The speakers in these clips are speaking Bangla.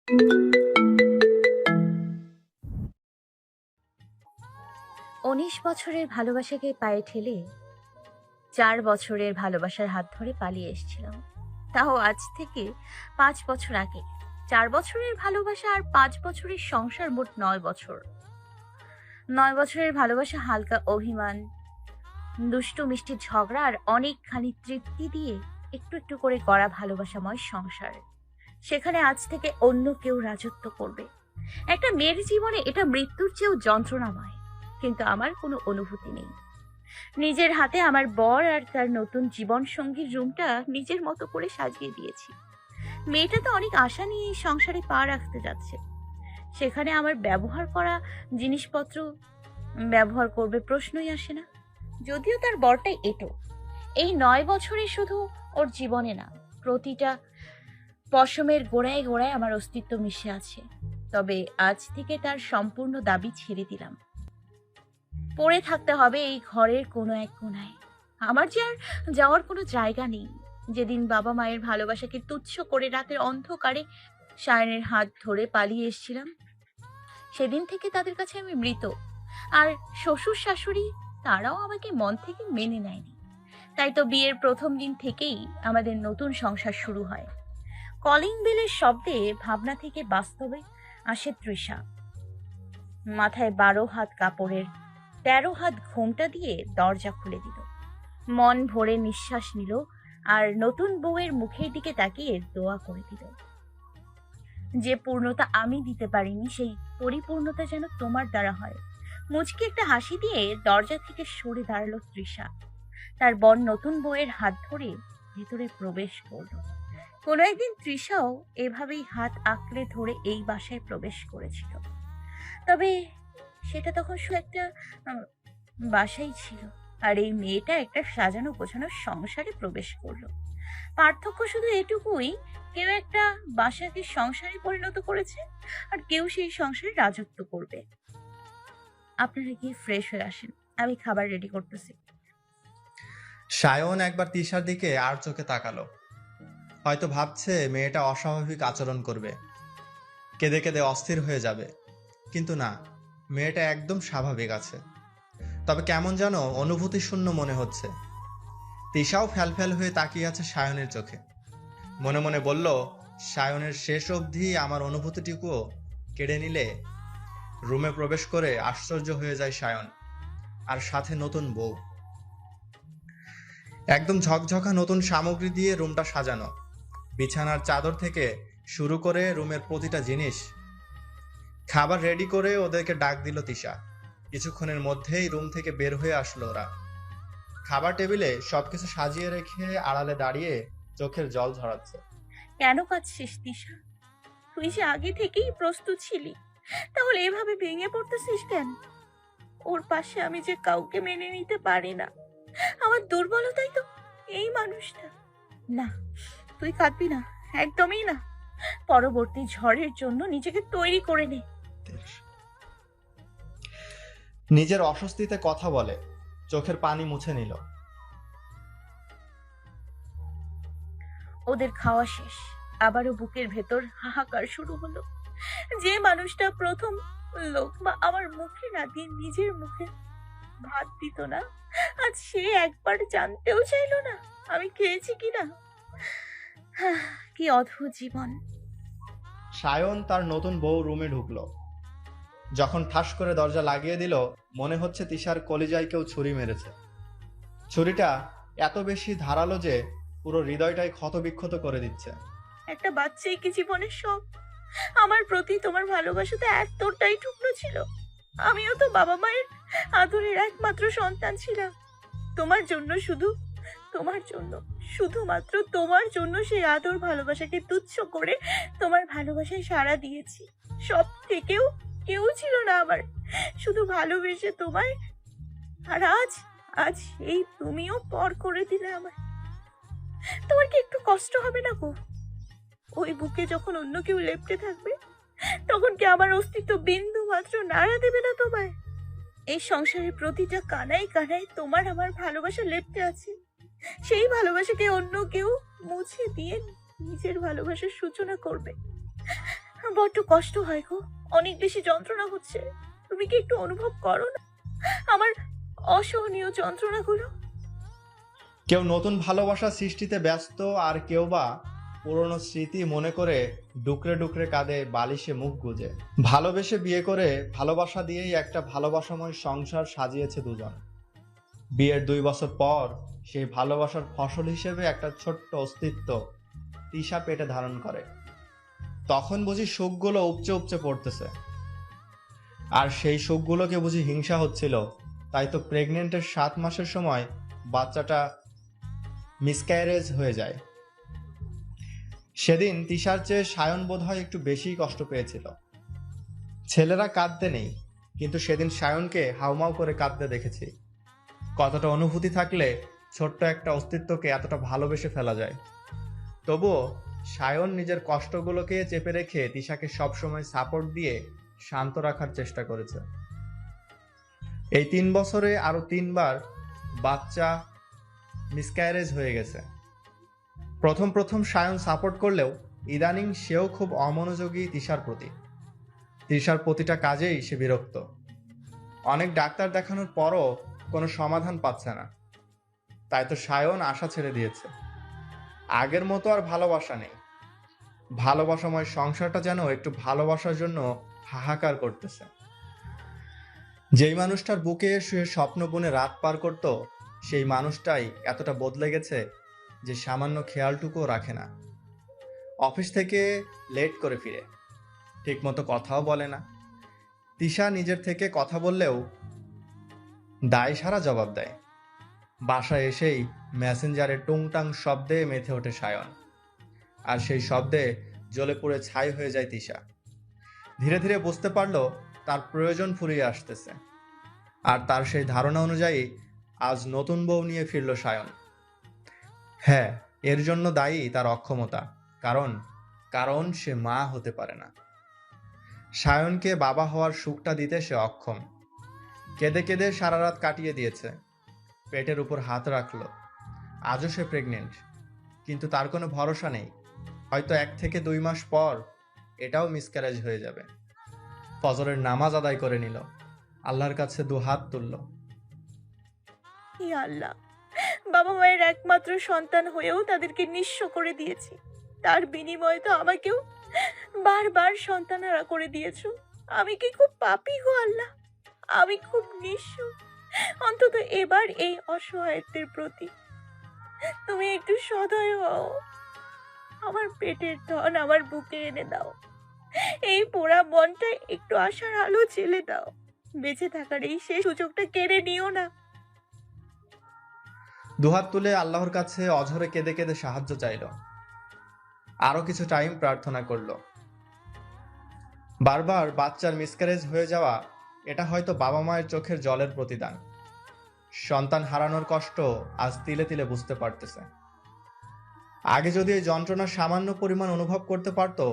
১৯ বছরের ভালোবাসাকে পায়ে ঠেলে ৪ বছরের ভালোবাসার হাত ধরে পালিয়ে এসেছিলাম। তাও আজ থেকে ৫ বছর আগে। ৪ বছরের ভালোবাসা আর ৫ বছরের সংসার, মোট ৯ বছর। ৯ বছরের ভালোবাসা হালকা অভিমান, দুষ্টু মিষ্টি ঝগড়া আর অনেকখানি তৃপ্তি দিয়ে একটু একটু করে গড়া ভালোবাসাময় সংসার। সেখানে আজ থেকে অন্য কেউ রাজত্ব করবে। একটা মেয়ের জীবনে এটা মৃত্যুর চেয়েও যন্ত্রণাময়। কিন্তু আমার কোনো অনুভূতি নেই। নিজের হাতে আমার বর আর তার নতুন জীবন সঙ্গীর রুমটা নিজের মতো করে সাজিয়ে দিয়েছি। মেয়েটা তো অনেক আশা নিয়ে এই সংসারে পা রাখতে যাচ্ছে। সেখানে আমার ব্যবহার করা জিনিসপত্র ব্যবহার করবে প্রশ্নই আসে না। যদিও তার বরটাই এটো। এই ৯ বছরে শুধু ওর জীবনে না, প্রতিটা পশমের গোড়ায় গোড়ায় আমার অস্তিত্ব মিশে আছে। তবে আজ থেকে তার সম্পূর্ণ দাবি ছেড়ে দিলাম। পড়ে থাকতে হবে এই ঘরের কোনো এক কোণায়। আমার যে আর যাওয়ার কোনো জায়গা নেই। যেদিন বাবা মায়ের ভালোবাসাকে তুচ্ছ করে রাতের অন্ধকারে সায়নের হাত ধরে পালিয়ে এসেছিলাম, সেদিন থেকে তাদের কাছে আমি মৃত। আর শ্বশুর শাশুড়ি তারাও আমাকে মন থেকে মেনে নেয়নি। তাই তো বিয়ের প্রথম দিন থেকেই আমাদের নতুন সংসার শুরু হয়। কলিং বেলের শব্দে ভাবনা থেকে বাস্তবে আসে তৃষা। মাথায় ১২ হাত কাপড়ের ১৩ হাত ঘোমটা দিয়ে দরজা খুলে দিল। মন ভরে নিঃশ্বাস নিল আর নতুন বউয়ের মুখের দিকে তাকিয়ে দোয়া করে দিল, যে পূর্ণতা আমি দিতে পারিনি সেই পরিপূর্ণতা যেন তোমার দ্বারা হয়। মুচকি একটা হাসি দিয়ে দরজা থেকে সরে দাঁড়ালো তৃষা। তার বর নতুন বউয়ের হাত ধরে ভেতরে প্রবেশ করল। কোনো একদিন তৃষাও এভাবেই হাত আঁকড়ে ধরে এই বাসায় প্রবেশ করেছিল। তবে সেটা তখন শুধু একটা বাসাই ছিল, আর এই মেয়েটা একটা সাজানো গোছানো সংসারে প্রবেশ করলো। পার্থক্য শুধু এটুকুই, কেউ একটা বাসাকে সংসারে পরিণত করেছে আর কেউ সেই সংসারে রাজত্ব করবে। আপনারা গিয়ে ফ্রেশ হয়ে আসেন, আমি খাবার রেডি করতেছি। সায়ন একবার তিশার দিকে আর চোখে তাকালো। হয়তো ভাবছে মেয়েটা অস্বাভাবিক আচরণ করবে, কেঁদে কেঁদে অস্থির হয়ে যাবে। কিন্তু না, মেয়েটা একদম স্বাভাবিক আছে। তবে কেমন যেন অনুভূতি শূন্য মনে হচ্ছে। তিশাও ফ্যালফ্যাল হয়ে তাকিয়ে আছে সায়নের চোখে। মনে মনে বলল, সায়নের শেষ অবধি আমার অনুভূতিটুকুও কেড়ে নিলে। রুমে প্রবেশ করে আশ্চর্য হয়ে যায় সায়ন, আর সাথে নতুন বউ। একদম ঝকঝকা নতুন সামগ্রী দিয়ে রুমটা সাজানো। বিছানার চাদর থেকে শুরু করে রুমের প্রতিটা জিনিস। খাবার রেডি করে ওদেরকে ডাক দিল তিশা। কিছুক্ষণের মধ্যেই রুম থেকে বের হয়ে আসলো ওরা। খাবার টেবিলে সবকিছু সাজিয়ে রেখে আড়ালে দাঁড়িয়ে চোখের জল ঝরাচ্ছে। কেন কাঁদছিস তিশা? তুই যে আগে থেকেই প্রস্তুত ছিলি, তাহলে এভাবে ভেঙে পড়তেছিস কেন? ওর পাশে আমি যে কাউকে মেনে নিতে পারি না। আমার দুর্বলতাই তো এই মানুষটা। না, তুই কাঁদবি না, একদমই না। পরবর্তী ঝড়ের জন্য নিজেকে তৈরি করে নে। নিজের অস্বস্তিতে কথা বলে চোখের পানি মুছে নিল। ওদের খাওয়া শেষ, আবারও বুকের ভেতর হাহাকার শুরু হলো। যে মানুষটা প্রথম লোকমা আমার মুখে না দিয়ে নিজের মুখে ভাত দিত না, আজ সে একবার জানতেও চাইলো না আমি খেয়েছি কিনা। কি অদ্ভুত জীবন। সায়ন তার নতুন বউ রুমে ঢুকলো। যখন ঠাস করে দরজা লাগিয়ে দিল, মনে হচ্ছে তিশার কলিজায় কেউ ছুরি মেরেছে। ছুরিটা এত বেশি ধারালো যে পুরো হৃদয়টাই ক্ষতবিক্ষত করে দিচ্ছে। একটা বাচ্চাই কি জীবনের সব? আমার প্রতি তোমার ভালোবাসা তো এতটাই টুকরো ছিল। আমিও তো বাবা মায়ের আদরের একমাত্র সন্তান ছিলাম। তোমার জন্য, তোমার জন্য, শুধুমাত্র তোমার জন্য সেই আদর ভালোবাসাকে তুচ্ছ করে তোমার ভালোবাসায় সাড়া দিয়েছি। সব থেকেও কেউ ছিল না আমার, শুধু ভালোবেসে তোমায়। আর আজ আজ এই তুমিও পর করে দিলে আমায়। তোমার কি একটু কষ্ট হবে না গো? ওই বুকে যখন অন্য কেউ লেপ্টে থাকবে, তখন কি আমার অস্তিত্ব বিন্দু মাত্র নাড়া দেবে না তোমায়? এই সংসারের প্রতিটা কানায় কানায় তোমার আমার ভালোবাসা লেপ্টে আছে। সেই ভালোবাসাকে অন্য কেউ মুছে দিয়ে নিজের ভালোবাসার সূচনা করবে। বড্ড কষ্ট হয় গো, অনেক বেশি যন্ত্রণা হচ্ছে। তুমি কি একটু অনুভব করো না আমার অসহনীয় যন্ত্রণাগুলো? কেউ নতুন ভালোবাসা সৃষ্টিতে ব্যস্ত, আর কেউ বা পুরনো স্মৃতি মনে করে ডুকরে ডুকরে কাঁদে, বালিশে মুখ গুজে। ভালোবেসে বিয়ে করে ভালোবাসা দিয়েই একটা ভালোবাসাময় সংসার সাজিয়েছে দুজন। বিয়ের 2 বছর পর সেই ভালোবাসার ফসল হিসেবে একটা ছোট্ট অস্তিত্ব তিশা পেটে ধারণ করে। তখন বুঝি সুখগুলো উপচে উপচে পড়তেছে, আর সেই সুখগুলোকে বুঝি হিংসা হচ্ছিল। তাই তো প্রেগনেন্টের 7 মাসের সময় বাচ্চাটা মিসক্যারেজ হয়ে যায়। সেদিন তিশার চেয়ে সায়ন বোধহয় একটু বেশিই কষ্ট পেয়েছিল। ছেলেরা কাঁদতে নেই, কিন্তু সেদিন সায়নকে হাউমাউ করে কাঁদতে দেখেছি। কতটা অনুভূতি থাকলে ছোট্ট একটা অস্তিত্বকে এতটা ভালোবেসে ফেলা যায়। তবুও সায়ন নিজের কষ্টগুলোকে চেপে রেখে তিশাকে সবসময় সাপোর্ট দিয়ে শান্ত রাখার চেষ্টা করেছে। এই 3 বছরে আরো 3বার বাচ্চা মিসক্যারেজ হয়ে গেছে। প্রথম প্রথম সায়ন সাপোর্ট করলেও ইদানিং সেও খুব অমনোযোগী তিশার প্রতি। তিশার প্রতিটা কাজেই সে বিরক্ত। অনেক ডাক্তার দেখানোর পরও কোনো সমাধান পাচ্ছে না। তাই তো সায়ন আশা ছেড়ে দিয়েছে। আগের মতো আর ভালোবাসা নেই। ভালোবাসাময় সংসারটা যেন একটু ভালোবাসার জন্য হাহাকার করতেছে। যেই মানুষটার বুকে শুয়ে স্বপ্ন বুনে রাত পার করত, সেই মানুষটাই এতটা বদলে গেছে যে সামান্য খেয়ালটুকুও রাখে না। অফিস থেকে লেট করে ফিরে, ঠিকমতো কথাও বলে না। তিশা নিজের থেকে কথা বললেও দায় সারা জবাব দেয়। বাসায় এসেই মেসেঞ্জারে টুংটাং শব্দে মেতে ওঠে সায়ন, আর সেই শব্দে জ্বলে পুড়ে ছাই হয়ে যায় তিশা। ধীরে ধীরে বুঝতে পারলো তার প্রয়োজন ফুরিয়ে আসতেছে, আর তার সেই ধারণা অনুযায়ী আজ নতুন বউ নিয়ে ফিরল সায়ন। হ্যাঁ, এর জন্য দায়ী তার অক্ষমতা, কারণ কারণ সে মা হতে পারে না। সায়নকে বাবা হওয়ার সুখটা দিতে সে অক্ষম। কেঁদে কেঁদে সারা রাত কাটিয়ে দিয়েছে, পেটের উপর হাত রাখলো। আজও সে প্রেগনেন্ট, কিন্তু তার কোনো ভরসা নেই। হয়তো 1 থেকে 2 মাস পর এটাও মিসক্যারেজ হয়ে যাবে। ফজরের নামাজ আদায় করে নিল, আল্লাহর কাছে 2 হাত তুলল। হে আল্লাহ, বাবা মায়ের একমাত্র সন্তান হয়েও তাদেরকে নিঃস্ব করে দিয়েছি, তার বিনিময়ে তো আমাকেও বারবার সন্তানহারা করে দিয়েছো। আমি কি খুব পাপী গো আল্লাহ? আমি খুব নিঃস্ব। অন্তত এবার এই অসহায়ত্বের প্রতি তুমি একটু সদয় হও। আমার পেটের ধন আমার বুকে এনে দাও। এই পোড়া মনটা একটু আশার আলো জ্বেলে দাও। বেঁচে থাকার এই শেষ সুযোগটা কেড়ে নিও না। 2 হাত তুলে আল্লাহর কাছে অঝরে কেঁদে কেঁদে সাহায্য চাইল। আরো কিছু টাইম প্রার্থনা করলো। বারবার বাচ্চার মিসক্যারেজ হয়ে যাওয়া, এটা হয়তো বাবা মায়ের চোখের জলের প্রতিদান। সন্তান হারানোর কষ্ট আজ তিলে তিলে বুঝতে পারতেছে। আগে যদি এই যন্ত্রণা সামান্য পরিমাণ অনুভব করতে পারতো,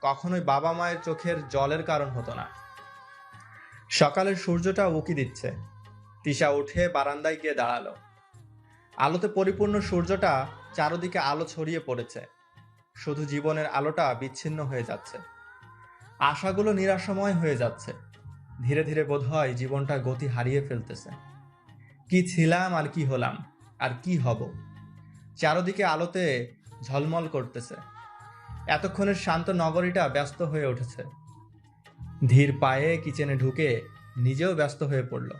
কখনোই বাবা মায়ের চোখের জলের কারণ হতো না। সকালের সূর্যটা উকি দিচ্ছে। তিশা উঠে বারান্দায় গিয়ে দাঁড়ালো। আলোতে পরিপূর্ণ সূর্যটা চারদিকে আলো ছড়িয়ে পড়েছে। শুধু জীবনের আলোটা বিচ্ছিন্ন হয়ে যাচ্ছে। আশাগুলো নিরাশাময় হয়ে যাচ্ছে। ধীরে ধীরে বোধহয় জীবনটা গতি হারিয়ে ফেলতেছে। কি ছিলাম আর কি হলাম আর কি হব? চারদিকে আলোতে ঝলমল করতেছে। এতক্ষণের শান্ত নগরীটা ব্যস্ত হয়ে উঠেছে। ধীর পায়ে কিচেনে ঢুকে নিজেও ব্যস্ত হয়ে পড়ল।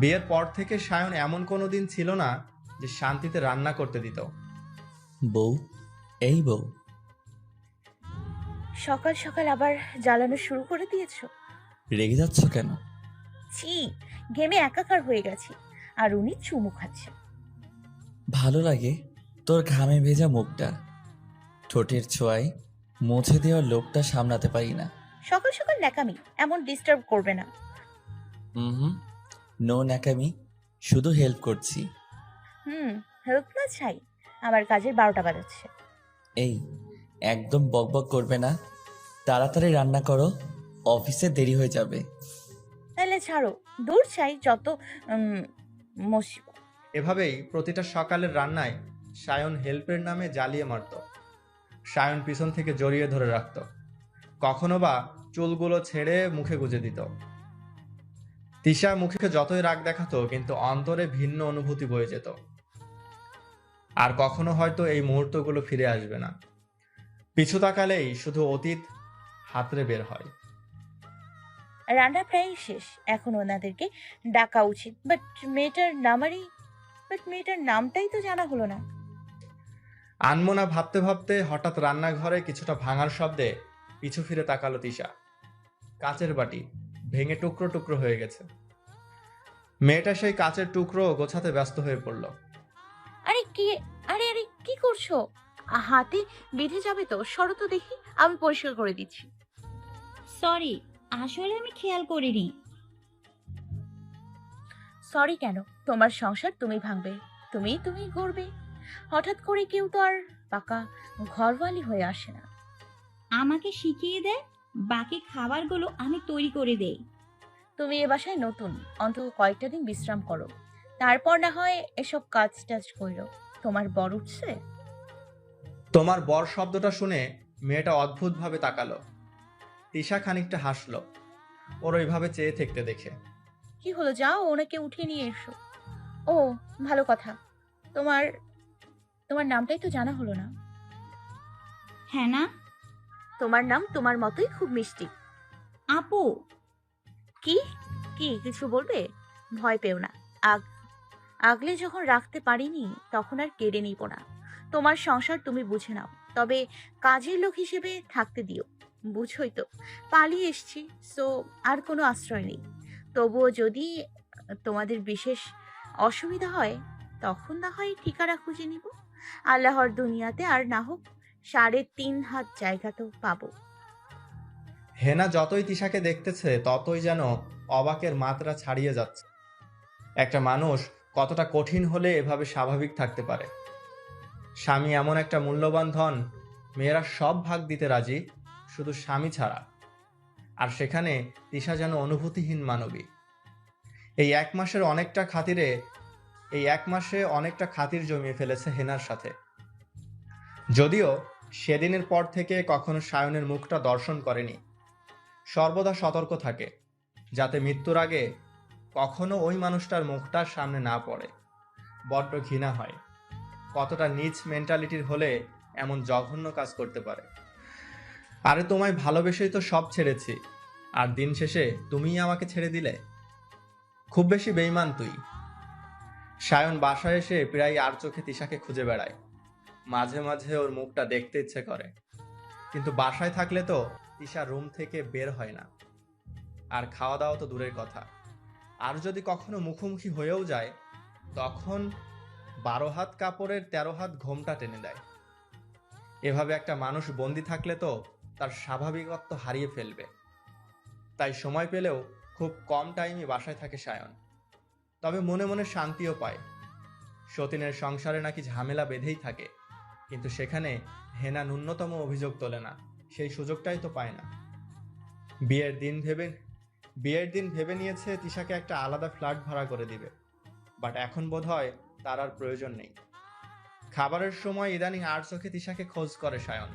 বিয়ের পর থেকে সায়ন এমন কোনো দিন ছিল না যে শান্তিতে রান্না করতে দিত। বউ, এই বউ, সকাল সকাল আবার জ্বালানো শুরু করে দিয়েছো? রেগে যাচ্ছ কেন? ছি, ঘেমে একাকার হয়ে গেছি। আর উনি চুমু খাচ্ছে। ভালো লাগে তোর ঘামে ভেজা মুখটা, ঠোঁটের ছোঁয়ায় মুছে দেওয়ার লোকটা সামলাতে পারি না। সকাল সকাল ন্যাকামি এমন ডিস্টার্ব করবে না। হুম, নো ন্যাকামি, শুধু হেল্প করছি। হেল্প না চাই, আমার কাজের 12টা বাজাচ্ছে। এই, একদম বকবক করবে না, তাড়াতাড়ি রান্না করো, অফিসে দেরি হয়ে যাবে। তাহলে ছাড়ো, দূর চাই যত মসিব। এভাবেই প্রতিটা সকালের রান্নায় সায়ন হেল্পের নামে জ্বালিয়ে মারত। সায়ন পিছন থেকে জড়িয়ে ধরে রাখত। কখনো বা চুলগুলো ছেড়ে মুখে গুজে দিত। তিশা মুখে যতই রাগ দেখাতো, কিন্তু অন্তরে ভিন্ন অনুভূতি বয়ে যেত। আর কখনো হয়তো এই মুহূর্তগুলো ফিরে আসবে না। পিছু তাকালেই শুধু অতীত হাতড়ে বের হয়। রান্না প্রায় শেষ, এখন ওনাদেরকে ডাকা উচিত। মেয়েটার নামটাই তো জানা হলো না। আনমনা ভাবতে ভাবতে হঠাৎ রান্নাঘরে কিছুটা ভাঙার শব্দে পিছু ফিরে তাকালো তিশা। কাচের বাটি ভেঙে টুকরো টুকরো হয়ে গেছে। মেয়েটা সেই কাচের টুকরো গোছাতে ব্যস্ত হয়ে পড়ল। আরে কি, আরে কি করছো? হাতে বেঁধে যাবে তো, সরো তো দেখি, আমি পরিষ্কার করে দিচ্ছি। সরি, আসলে আমি খেয়াল করিনি। সরি কেন? তোমার সংসার তুমি ভাঙবে, তুমি গড়বে। হঠাৎ করে কেউ তো আর পাকা ঘরওয়ালি হয়ে আসে না। আমাকে শিখিয়ে দে, বাকি খাবারগুলো আমি তৈরি করে দেই। তুমি এ বাসায় নতুন, অন্তত কয়েকটা দিন বিশ্রাম করো, তারপর না হয় এসব কাজ টাজ করো। তোমার বর উঠছে? তোমার বর শব্দটা শুনে মেয়েটা অদ্ভুতভাবে তাকালো। তিশা খানিকটা হাসলো ওর ওইভাবে চেয়ে থাকতে দেখে। কি হলো, যাও ওনাকে উঠিয়ে নিয়ে এসো। ও, ভালো কথা। তোমার তোমার নামটাই তো জানা হলো না। হ্যাঁ না? তোমার নাম তোমার মতোই খুব মিষ্টি। আপু। কি কি কিছু বলবে? ভয় পেও না। আগ আগলে যখন রাখতে পারিনি, তখন আর কেড়ে নিব না। তোমার সংসার তুমি বুঝে নাও, তবে কাজের লোক হিসেবে থাকতে দিও। বুঝোই তো, পালিয়ে এসছি, সো আর কোনো আশ্রয় নেই। তবুও যদি তোমাদের বিশেষ অসুবিধা হয়, তখন না হয় ঠিকানা খুঁজে নিব। আল্লাহর দুনিয়াতে আর না হোক 3.5 হাত জায়গা তো পাবো। হেনা যতই তিশাকে দেখতেছে, ততই যেন অবাকের মাত্রা ছাড়িয়ে যাচ্ছে। একটা মানুষ কতটা কঠিন হলে এভাবে স্বাভাবিক থাকতে পারে। স্বামী এমন একটা মূল্যবান ধন, মেয়েরা সব ভাগ দিতে রাজি, শুধু স্বামী ছাড়া। আর সেখানে তিশা যেন অনুভূতিহীন মানবী। এই এক মাসে অনেকটা খাতির জমিয়ে ফেলেছে হেনার সাথে। যদিও সেদিনের পর থেকে কখনো সায়নের মুখটা দর্শন করেনি। সর্বদা সতর্ক থাকে, যাতে মৃত্যুর আগে কখনো ওই মানুষটার মুখটার সামনে না পড়ে। বড্ড ঘৃণা হয় কতটা নীচ মেন্টালিটির হলে এমন জঘন্য কাজ করতে পারে। আরে তোমায় ভালোবেসেই তো সব ছেড়েছি, আর দিন শেষে তুমিই আমাকে ছেড়ে দিলে। খুব বেশি বেইমান তুই। সায়ন বাসায় এসে প্রায় আর চোখে তিশাকে খুঁজে বেড়ায়। মাঝে মাঝে ওর মুখটা দেখতে ইচ্ছে করে, কিন্তু বাসায় থাকলে তো তিশা রুম থেকে বের হয় না। আর খাওয়া দাওয়া তো দূরের কথা, আর যদি কখনো মুখোমুখি হয়েও যায়, তখন 12 হাত কাপড়ের 13 হাত ঘোমটা টেনে দেয়। এভাবে একটা মানুষ বন্দি থাকলে তো তার স্বাভাবিকত্ব হারিয়ে ফেলবে। তাই সময় পেলেও খুব কম টাইমই বাসায় থাকে সায়ন। তবে মনে মনে শান্তিও পায়। সতীনের সংসারে নাকি ঝামেলা বেঁধেই থাকে, কিন্তু সেখানে হেনা ন্যূনতম অভিযোগ তোলে না। সেই সুযোগটাই তো পায় না। বিয়ের দিন ভেবে নিয়েছে তিশাকে একটা আলাদা ফ্ল্যাট ভাড়া করে দিবে, বাট এখন বোধহয় তার আর প্রয়োজন নেই। খাবারের সময় ইদানিং আর চোখে তিশাকে খোঁজ করে সায়ন,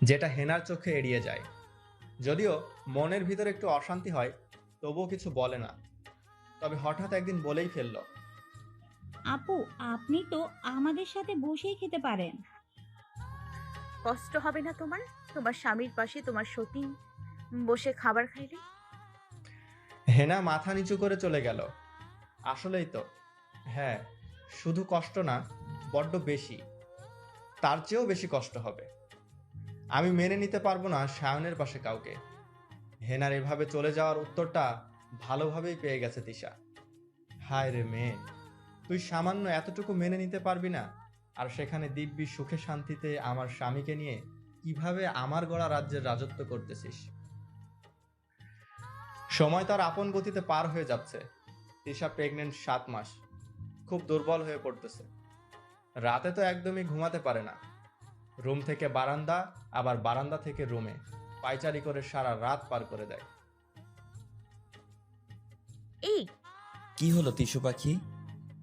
যেটা হেনার চোখে এড়িয়ে যায়। যদিও মনের ভিতরে একটু অশান্তি হয়, তবুও কিছু বলে না। তবে হঠাৎ একদিন বলেই ফেলল, আপু, আপনি তো আমাদের সাথে বসেই খেতে পারেন। কষ্ট হবে না তোমার? তোমার স্বামীর পাশে তোমার সতীন বসে খাবার খাইলে। হেনা মাথা নিচু করে চলে গেল। আসলেই তো, হ্যাঁ, শুধু কষ্ট না, বড্ড বেশি। তার চেয়েও বেশি কষ্ট হবে। আমি মেনে নিতে পারবো না সায়নের পাশে কাউকে। হেনার এভাবে চলে যাওয়ার উত্তরটা ভালোভাবেই পেয়ে গেছে তিশা। হায় রে মেয়ে, তুই সামান্য এতটুকু মেনে নিতে পারবি না? আর সেখানে দিব্যি সুখে শান্তিতে আমার স্বামীকে নিয়ে কিভাবে আমার গড়া রাজ্যের রাজত্ব করতেছিস। সময় তার আপন গতিতে পার হয়ে যাচ্ছে। তিশা প্রেগনেন্ট 7 মাস, খুব দুর্বল হয়ে পড়তেছে। রাতে তো একদমই ঘুমাতে পারে না। রুম থেকে বারান্দা, আবার বারান্দা থেকে রুমে পায়চারি করে সারা রাত পার করে দেয়। এই, কি হলো তিশু পাখি?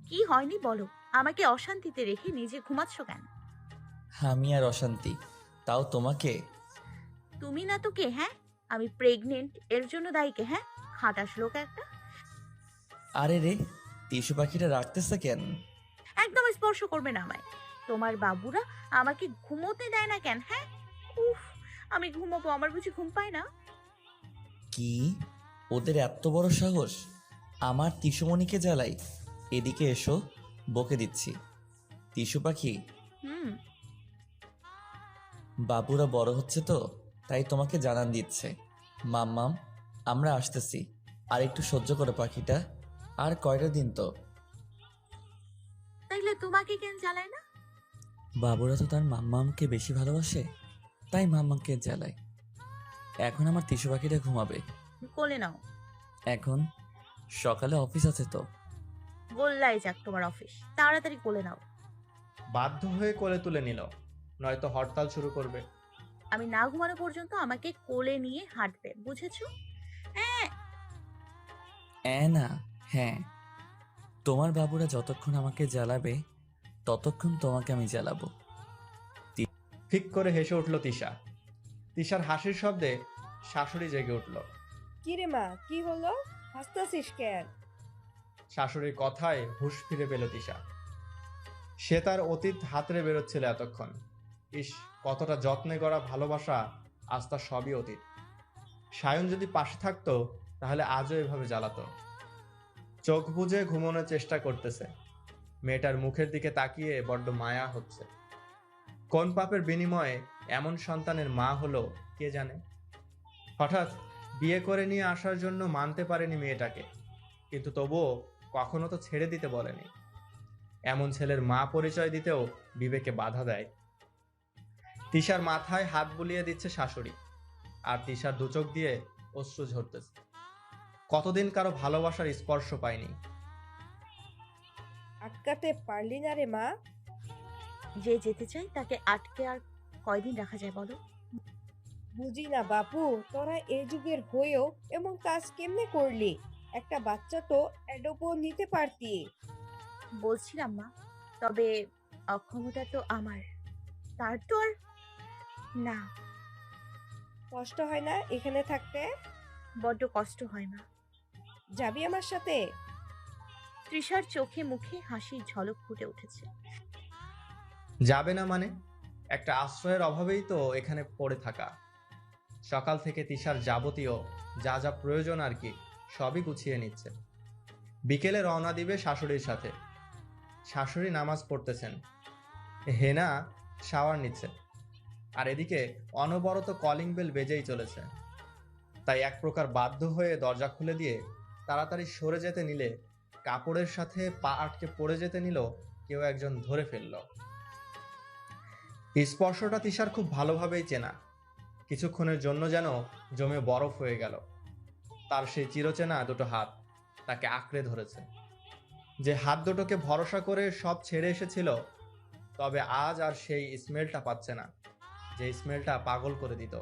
কি হয়নি বলো? আমাকে অশান্তিতে রেখে নিজে ঘুমাচ্ছ কেন? আমি আর অশান্তি, তাও তোমাকে তুমি না তো কে? হ্যাঁ, আমি প্রেগনেন্ট, এর জন্য দায়ী কে? হ্যাঁ, খাটাস লোক একটা। আরে রে, টিস্যু পাখিটা রাখতেছে কেন? একদম স্পর্শ করবে না আমায়। তোমার বাবুরা আমাকে ঘুমোতে দেয় না কেন? হ্যাঁ, উফ, আমি ঘুমোবো, আমার বুঝি ঘুম পায় না? কি, ওদের এত বড় সাহস আমার টিস্যুমণিকে জ্বালাই? এদিকে এসো, বকে দিচ্ছি। টিস্যু পাখি, হুম। বাবুরা বড় হচ্ছে তো, তাই তোমাকে জানান দিচ্ছে। মাম্মাম, আমরা আসতেছি। আর একটু সহ্য করো পাখিটা, আর কয়টা দিন তো। তাইলে তোমাকে কেন জ্বালায় না? বাবুরা তো তার মাম্মামকে বেশি ভালোবাসে, তাই মাম্মামকে জ্বালায়। এখন আমার টিস্যু পাখিটা ঘুমাবে। কোলে নাও। এখন সকালে অফিস আছে তো। গোল্লায় যাক তোমার অফিস, তাড়াতাড়ি কোলে নাও। বাধ্য হয়ে কোলে তুলে নিল, নয়তো হরতাল শুরু করবে। আমি না ঘুমানো পর্যন্ত আমাকে কোলে নিয়ে হাঁটবে, বুঝেছো? হ্যাঁ। না, হ্যাঁ, তোমার বাবুরা যতক্ষণ আমাকে জ্বালাবে ততক্ষণ তোমাকে আমি জ্বালাবো। ঠিক করে হেসে উঠল তিশা। তিশার হাসির শব্দে শাশুড়ি জেগে উঠল। কি রে মা, কি হলো? হাসতাছিস কেন? শাশুড়ির কথায় হুঁশ ফিরে পেল তিশা। সে তার অতীত হাতড়ে বেরোচ্ছিল এতক্ষণ। ইস, কতটা যত্নে গড়া ভালোবাসা, আজ তার সবই অতীত। সায়ন যদি পাশে থাকতো তাহলে আজও এভাবে জ্বালাতো। চোখ বুজে ঘুমানোর চেষ্টা করতেছে। মেয়েটার মুখের দিকে তাকিয়ে বড্ড মায়া হচ্ছে। কোন পাপের বিনিময়ে এমন সন্তানের মা হলো কে জানে। হঠাৎ বিয়ে করে নিয়ে আসার জন্য মানতে পারেনি মেয়েটাকে, কিন্তু তবুও কখনো তো ছেড়ে দিতে বলেনি। এমন ছেলের মা পরিচয় দিতেও বিবেকে বাধা দেয়। তিশার মাথায় হাত বুলিয়ে দিচ্ছে শাশুড়ি, আর তিশার দুচোখ দিয়ে অশ্রু ঝরতেছে। কতদিন কারো ভালোবাসার স্পর্শ পায়নি। আটকাতে পারলি না রে মা? যে যেতে চায় তাকে আটকে আর কয়দিন রাখা যায় বলো? বুঝি না বাপু, তোরা এই যুগের হয়েও এমন কাজ কেমনে করলি? একটা বাচ্চা তো অ্যাডপও নিতে পারতি। বলছিলাম মা, তবে অক্ষমতা তো আমার, তার তো আর না। কষ্ট হয় না এখানে থাকতে? বড্ড কষ্ট হয় মা। যাবি আমার সাথে? তৃষার চোখে মুখে হাসির ঝলক ফুটে উঠেছে। যাবে না মানে? একটা আশ্রয়ের অভাবেই তো এখানে পড়ে থাকা। সকাল থেকে তিশার যাবতীয় যা যা প্রয়োজন আর কি সবই গুছিয়ে নিচ্ছে। বিকেলে রওনা দিবে শাশুড়ির সাথে। শাশুড়ি নামাজ পড়তেছেন, হেনা শাওয়ার নিচ্ছে, আর এদিকে অনবরত কলিং বেল বেজেই চলেছে। তাই এক প্রকার বাধ্য হয়ে দরজা খুলে দিয়ে তাড়াতাড়ি সরে যেতে নিলে, কাপড়ের সাথে পা আটকে পড়ে যেতে নিল কেউ একজন ধরে ফেলল। স্পর্শটা তিশার খুব ভালোভাবেই চেনা। কিছুক্ষণের জন্য যেন জমে বরফ হয়ে গেল। তার সেই চিরচেনা দুটো হাত তাকে আঁকড়ে ধরেছে। যে হাত দুটোকে ভরসা করে সব ছেড়ে এসেছিল, তবে আজ আর সেই স্মেলটা পাচ্ছে না, যে স্মেলটা পাগল করে দিত,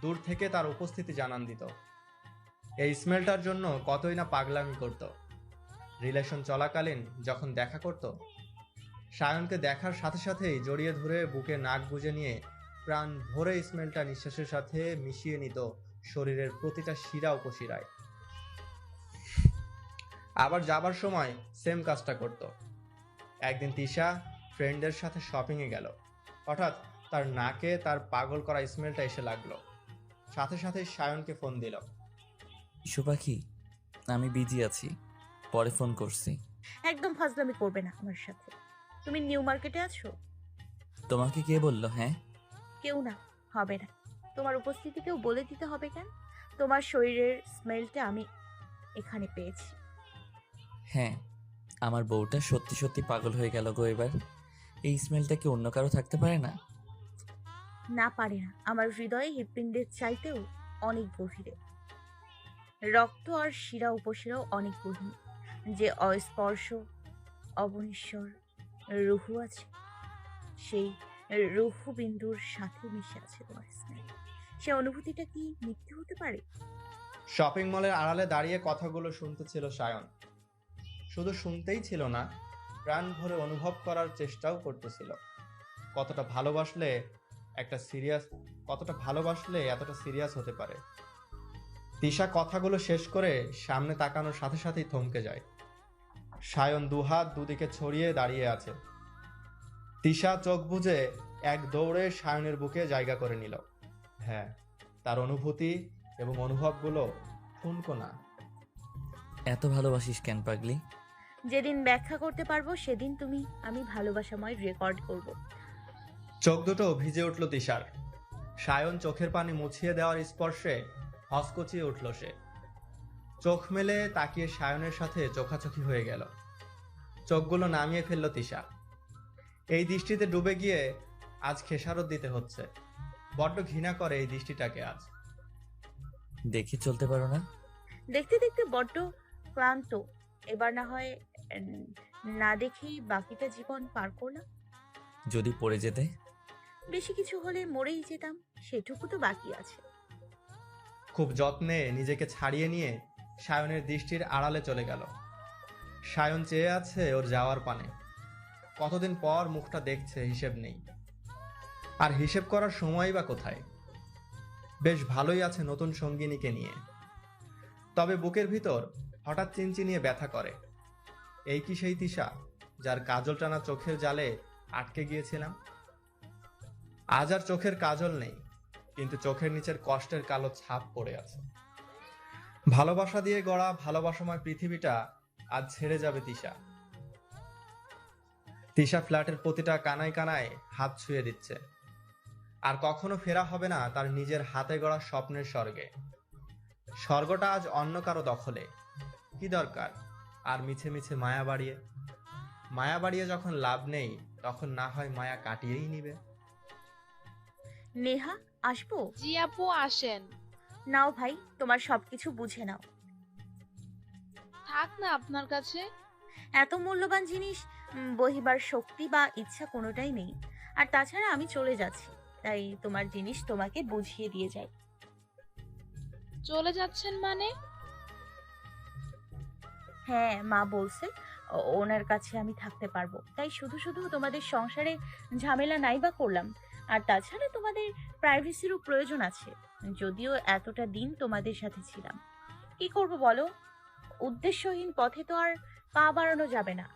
দূর থেকে তার উপস্থিতি জানান দিত। এই স্মেলটার জন্য কতই না পাগলামি করত। রিলেশন চলাকালীন যখন দেখা করত, সায়নকে দেখার সাথে সাথেই জড়িয়ে ধরে বুকে নাক গুজে নিয়ে প্রাণ ভরে স্মেলটা নিঃশ্বাসের সাথে মিশিয়ে নিত শরীরের প্রতিটা শিরা উপশিরায়। আবার যাবার সময় সেম কাজটা করত। একদিন তিশা ফ্রেন্ডদের সাথে শপিংয়ে গেল। হঠাৎ তার নাকে তার পাগল করা স্মেলটা এসে লাগলো। সাথে সাথে সায়নকে ফোন দিল। টিস্যু পাখি, আমি বিজি আছি, পরে ফোন করছি। একদম ফাজলামি করবে না আমার সাথে। তুমি নিউ মার্কেটে আছো? তোমাকে কে বললো? হ্যাঁ, কেউ না, হবে না। তোমার উপস্থিতিকেও বলে দিতে হবে কেন? তোমার শরীরের স্মেলটা আমি এখানে পেয়েছি। হ্যাঁ, আমার বউটা সত্যি সত্যি পাগল হয়ে গেল গো এবার। এই স্মেলটা কি অন্য কারো থাকতে পারে না? না পারে না, আমার হৃদয়ে হৃৎপিণ্ডের চাইতেও অনেক গভীরে। রক্ত আর শিরা উপশিরাও অনেক গভীর। যে অস্পর্শ অবনীশ্বর রুহু আছে, সেই রুহু বিন্দুর সাথে মিশে আছে তোমার স্মেল। সে অনুভূতিটা কি মিথ্যে হতে পারে? শপিং মলের আড়ালে দাঁড়িয়ে কথাগুলো শুনতেছিল সায়ন। শুধু শুনতেই ছিল না, প্রাণ ভরে অনুভব করার চেষ্টাও করতেছিল। কতটা ভালোবাসলে কতটা ভালোবাসলে এতটা সিরিয়াস হতে পারে। তিশা কথাগুলো শেষ করে সামনে তাকানোর সাথে সাথেই থমকে যায়। সায়ন দুহাত দুদিকে ছড়িয়ে দাঁড়িয়ে আছে। তিশা চোখ বুজে এক দৌড়ে সায়নের বুকে জায়গা করে নিল। হ্যাঁ, তার অনুভূতি এবং অনুভবগুলো ঠুনকো না। এত ভালোবাসিস কেন পাগলি? যেদিন ব্যাখ্যা করতে পারবো সেদিন আমি ভালোবাসাময় রেকর্ড করব। চোখ দুটো ভিজে উঠল তিশার। সায়ন চোখের পানি মুছিয়ে দেওয়ার স্পর্শে হসকচিয়ে উঠল সে। চোখ মেলে তাকিয়ে সায়নের সাথে চোখাচোখি হয়ে গেল। চোখগুলো নামিয়ে ফেলল তিশা। এই দৃষ্টিতে ডুবে গিয়ে আজ খেসারত দিতে হচ্ছে। বড্ড ঘৃণা করে এই দৃষ্টিটাকে আজ। দেখি চলতে পারো না? দেখতে দেখতে বড্ড ক্লান্ত। এবার না হয় না দেখেই বাকিটা জীবন পার করলাম। যদি পড়ে যেতে? বেশি কিছু হলে মরেই যেতাম, সেটুকু তো বাকি আছে। খুব যত্নে নিজেকে ছাড়িয়ে নিয়ে সায়নের দৃষ্টির আড়ালে চলে গেল। সায়ন চেয়ে আছে ওর যাওয়ার পানে। কতদিন পর মুখটা দেখছে, হিসেব নেই। আর হিসেব করার সময় বা কোথায়? বেশ ভালোই আছে নতুন সঙ্গিনীকে নিয়ে। তবে বুকের ভিতর হঠাৎ চিনচিনিয়ে ব্যথা করে। এই কি সেই তিশা যার কাজল টানা চোখের জালে আটকে গিয়েছিলাম? আজ আর চোখের কাজল নেই, কিন্তু চোখের নিচের কষ্টের কালো ছাপ পড়ে আছে। ভালোবাসা দিয়ে গড়া ভালোবাসাময় পৃথিবীটা আজ ছেড়ে যাবে তিশা। তিশা ফ্ল্যাটের প্রতিটা কানায় কানায় হাত ছুঁয়ে দিচ্ছে। আর কখনো ফেরা হবে না তার নিজের হাতে গড়া স্বপ্নের স্বর্গে। স্বর্গটা আজ অন্য কারো দখলে। কি দরকার আর মিছে মিছে মায়া বাড়িয়ে যখন লাভ নেই, তখন না হয় মায়া কাটিয়েই নিবে। নেহা, আসবো? জি আপু, আসেন। নাও ভাই, তোমার সবকিছু বুঝে নাও। থাক না আপনার কাছে। এত মূল্যবান জিনিস বহিবার শক্তি বা ইচ্ছা কোনোটাই নেই। আর তাছাড়া আমি চলে যাচ্ছি, তাই তোমার জিনিস তোমাকে বুঝিয়ে দিয়ে যাই। চলে যাচ্ছেন মানে? হ্যাঁ, মা বলছে ওনার কাছে আমি থাকতে পারবো, তাই শুধু শুধু তোমাদের সংসারে ঝামেলা নাই বা করলাম। আর তাছাড়া তোমাদের প্রাইভেসিরও প্রয়োজন আছে। যদিও এতটা দিন তোমাদের সাথে ছিলাম, কি করব বলো? উদ্দেশ্যহীন পথে তো আর পা বাড়ানো যাবে না।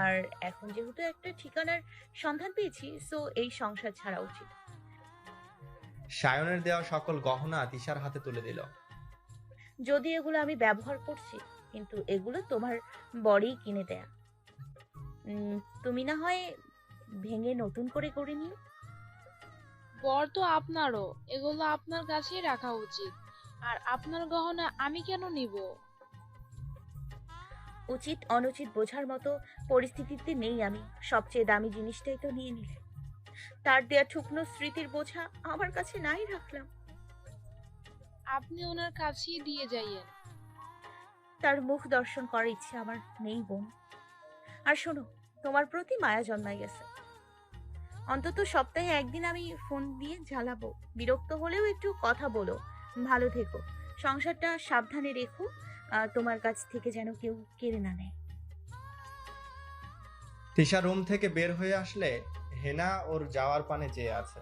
আর এখন যেহেতু একটা ঠিকানার সন্ধান পেয়েছি, সো এই সংসার ছাড়া উচিত। সায়নের দেওয়া সকল গহনা তিশার হাতে তুলে দিল। যদি এগুলো আমি ব্যবহার করছি, কিন্তু এগুলো তোমার বড়ি কিনে দেয়া। তুমি না হয় ভেঙে নতুন করে করে নিও। বর তো আপনারও, এগুলো আপনার কাছেই রাখা উচিত। আর আপনার গহনা আমি কেন নিব? উচিত অনুচিত বোঝার মতো পরিস্থিতিতে নেই আমি। সবচেয়ে দামি জিনিসটাই তো নিয়ে নিলে। তার দেয়া ঠুকনো স্মৃতির বোঝা আমার কাছে নাই রাখলাম। আপনি ওনার কাছেই দিয়ে যাইয়েন। তার মুখ দর্শন করার ইচ্ছে আমার নেই বোন। আর শোনো, তোমার প্রতি মায়া জন্মাই গেছে। অন্তত সপ্তাহে একদিন আমি ফোন দিয়ে জ্বালাবো। বিরক্ত হলেও একটু কথা বলো। ভালো থেকো, সংসারটা সাবধানে রেখো। তোমার কাছ থেকে যেন কেউ কেড়ে না নেয়। তিশা রুম থেকে বের হয়ে আসলে হেনা ওর যাওয়ার পানে চেয়ে আছে।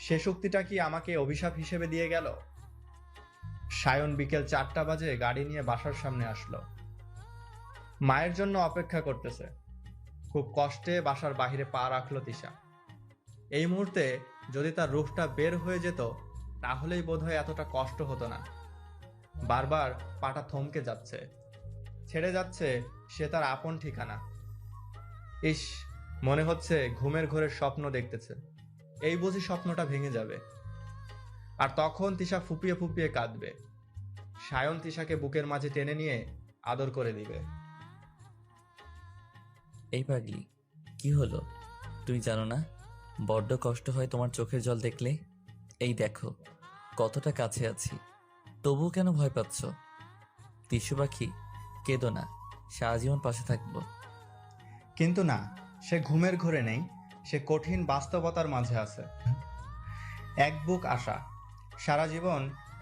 সে শক্তিটা কি আমাকে অভিশাপ হিসেবে দিয়ে গেল? সায়ন বিকেল 4টা বাজে গাড়ি নিয়ে বাসার সামনে আসলো। মায়ের জন্য অপেক্ষা করতেছে। খুব কষ্টে বাসার বাহিরে পা রাখলো তিশা। এই মুহূর্তে যদি তার রূপটা বের হয়ে যেত, তাহলেই বোধহয় এতটা কষ্ট হতো না। বারবার পাটা থমকে যাচ্ছে, ছেড়ে যাচ্ছে সে তার আপন ঠিকানা। ইস, মনে হচ্ছে ঘুমের ঘোরের স্বপ্ন দেখতেছে। এই বুঝি স্বপ্নটা ভেঙে যাবে। আর তখন তিশা ফুপিয়ে ফুপিয়ে কাঁদবে। সায়ন তিশাকে বুকের মাঝে টেনে নিয়ে আদর করে দিবে। এই পাগলি, কি হলো? তুমি জানো না বড্ড কষ্ট হয় তোমার চোখের জল দেখলে? এই দেখো কতটা কাছে আছি, তবুও কেন ভয় পাচ্ছ? টিস্যু পাখি, কেঁদো না, সারা জীবন পাশে থাকবো। কিন্তু না, সে ঘুমের ঘোরে নেই, সে কঠিন বাস্তবতার মাঝে আছে। এক বুক আশা। সারা জীবন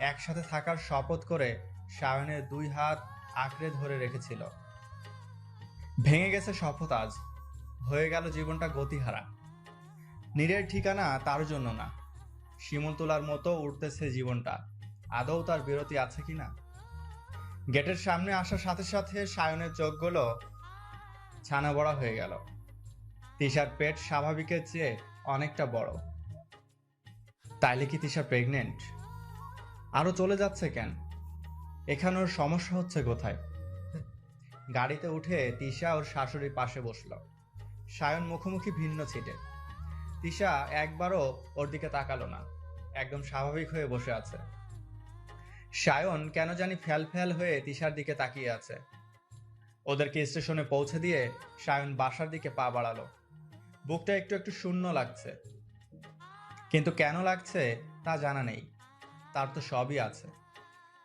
একসাথে থাকার শপথ করে সায়নের 2 হাত আঁকড়ে ধরে রেখেছিল। ভেঙে গেছে শপথ আজ। হয়ে গেল জীবনটা গতিহারা। নীরের ঠিকানা তার জন্য না। শিমুল তোলার মতো উঠতেছে জীবনটা। আদৌ তার বিরতি আছে কিনা? গেটের সামনে আসার সাথে সাথে সায়নের চোখগুলো ছানা বড়া হয়ে গেল। তিশার পেট স্বাভাবিকের চেয়ে অনেকটা বড়। তাইলে কি তিশা প্রেগনেন্ট? আরো চলে যাচ্ছে কেন? এখানে ওর সমস্যা হচ্ছে কোথায়? গাড়িতে উঠে তিশা ওর শাশুড়ির পাশে বসলো। সায়ন মুখোমুখি ভিন্ন ছিটে। তিশা একবারও ওর দিকে তাকালো না, একদম স্বাভাবিক হয়ে বসে আছে। সায়ন কেন জানি ফ্যাল ফ্যাল হয়ে তিশার দিকে তাকিয়ে আছে। ওদেরকে স্টেশনে পৌঁছে দিয়ে সায়ন বাসার দিকে পা বাড়ালো। বুকটা একটু একটু শূন্য লাগছে, কিন্তু কেন লাগছে তা জানা নেই। তার তো সবই আছে।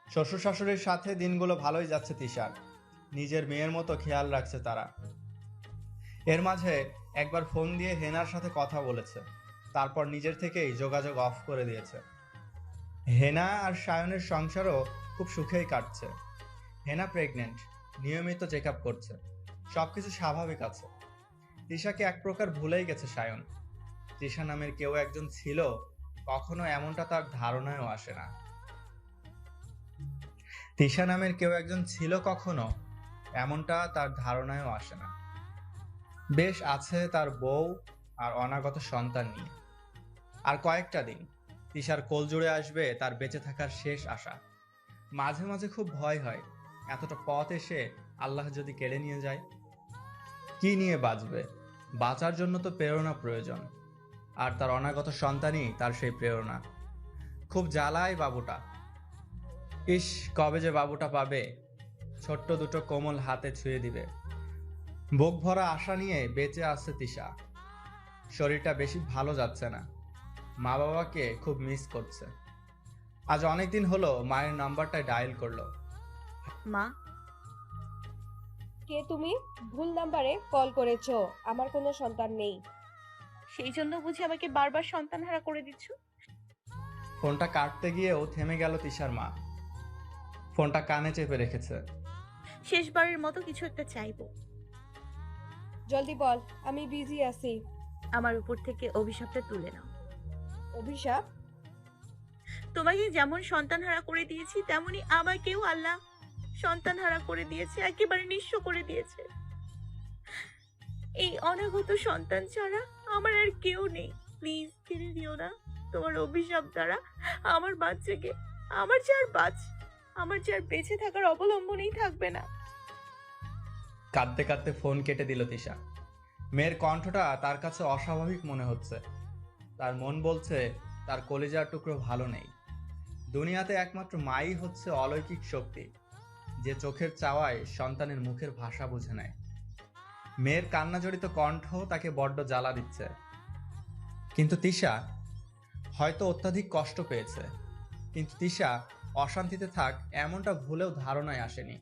শ্বশুর শাশুড়ির সাথে দিনগুলো ভালোই যাচ্ছে তিশার। নিজের মেয়ের মতো খেয়াল রাখছে তারা। এর মাঝে একবার ফোন দিয়ে হেনার সাথে কথা বলেছে, তারপর নিজের থেকেই যোগাযোগ অফ করে দিয়েছে। হেনা আর সায়নের সংসারও খুব সুখেই কাটছে। হেনা প্রেগনেন্ট, নিয়মিত চেক আপ করছে, সবকিছু স্বাভাবিক আছে। তিশাকে এক প্রকার ভুলেই গেছে সায়ন। তিশা নামের কেউ একজন ছিল, কখনো এমনটা তার ধারণায়ও আসে না। তিশা নামের কেউ একজন ছিল কখনো এমনটা তার ধারণায়ও আসে না। বেশ আছে তার বউ আর অনাগত সন্তান নিয়ে। আর কয়েকটা দিন তিশার কোল জুড়ে আসবে তার বেঁচে থাকার শেষ আশা। মাঝে মাঝে খুব ভয় হয়, এতটা পথ এসে আল্লাহ যদি কেড়ে নিয়ে যায়। কি নিয়ে বাঁচবে? বাঁচার জন্য তো প্রেরণা প্রয়োজন, আর তার অনাগত সন্তানই তার সেই প্রেরণা। খুব জ্বালায় বাবুটা। ইস, কবে যে বাবুটা পাবে, ছোট্ট দুটো কোমল হাতে ছুঁয়ে দিবে। বুক ভরা আশা নিয়ে বেঁচে আছে তিশা। শরীরটা বেশি ভালো যাচ্ছে না, মা বাবাকে খুব মিস করছে। আজ অনেকদিন হলো মায়ের নাম্বারটা ডায়াল করলো। মা, কে তুমি? ভুল নাম্বারে কল করেছো। আমার কোনো সন্তান নেই। সেই জন্য বুঝি আমাকে বারবার সন্তানহারা করে দিচ্ছ? ফোনটা কাটতে গিয়েও থেমে গেল তিশার মা। ফোনটা কানে চেপে রেখেছে। শেষবারের মতো কিছু একটা চাইবো। জলদি বল, আমি বিজি আছি। আমার উপর থেকে অভিশাপটা তুলে নাও। অভিশাপ? তোমাকে যেমন সন্তানহারা করে দিয়েছি, তেমনি আমাকেও আল্লাহ সন্তানহারা করে দিয়েছে, একেবারে নিঃস্ব করে দিয়েছে। এই অনাগত সন্তান ছাড়া আমার আর কেউ নেই। প্লিজ ফিরে দিও না তোমার অভিশাপ দ্বারা আমার বাচ্চাকে। আমার যে আর বেঁচে থাকার অবলম্বনই থাকবে না। কাঁদতে কাঁদতে ফোন কেটে দিল তিশা। মেয়ের কণ্ঠটা তার কাছে অস্বাভাবিক মনে হচ্ছে। তার মন বলছে তার কলিজার টুকরো ভালো নেই। দুনিয়াতে একমাত্র মাই হচ্ছে অলৌকিক শক্তি, যে চোখের চাওয়ায় সন্তানের মুখের ভাষা বুঝে নেয়। মেয়ের কান্নাজড়িত কণ্ঠ তাকে বড্ড জ্বালা দিচ্ছে। কিন্তু তিশা হয়তো অত্যাধিক কষ্ট পেয়েছে, কিন্তু তিশা অশান্তিতে থাক এমনটা ভুলেও ধারণায় আসেনি।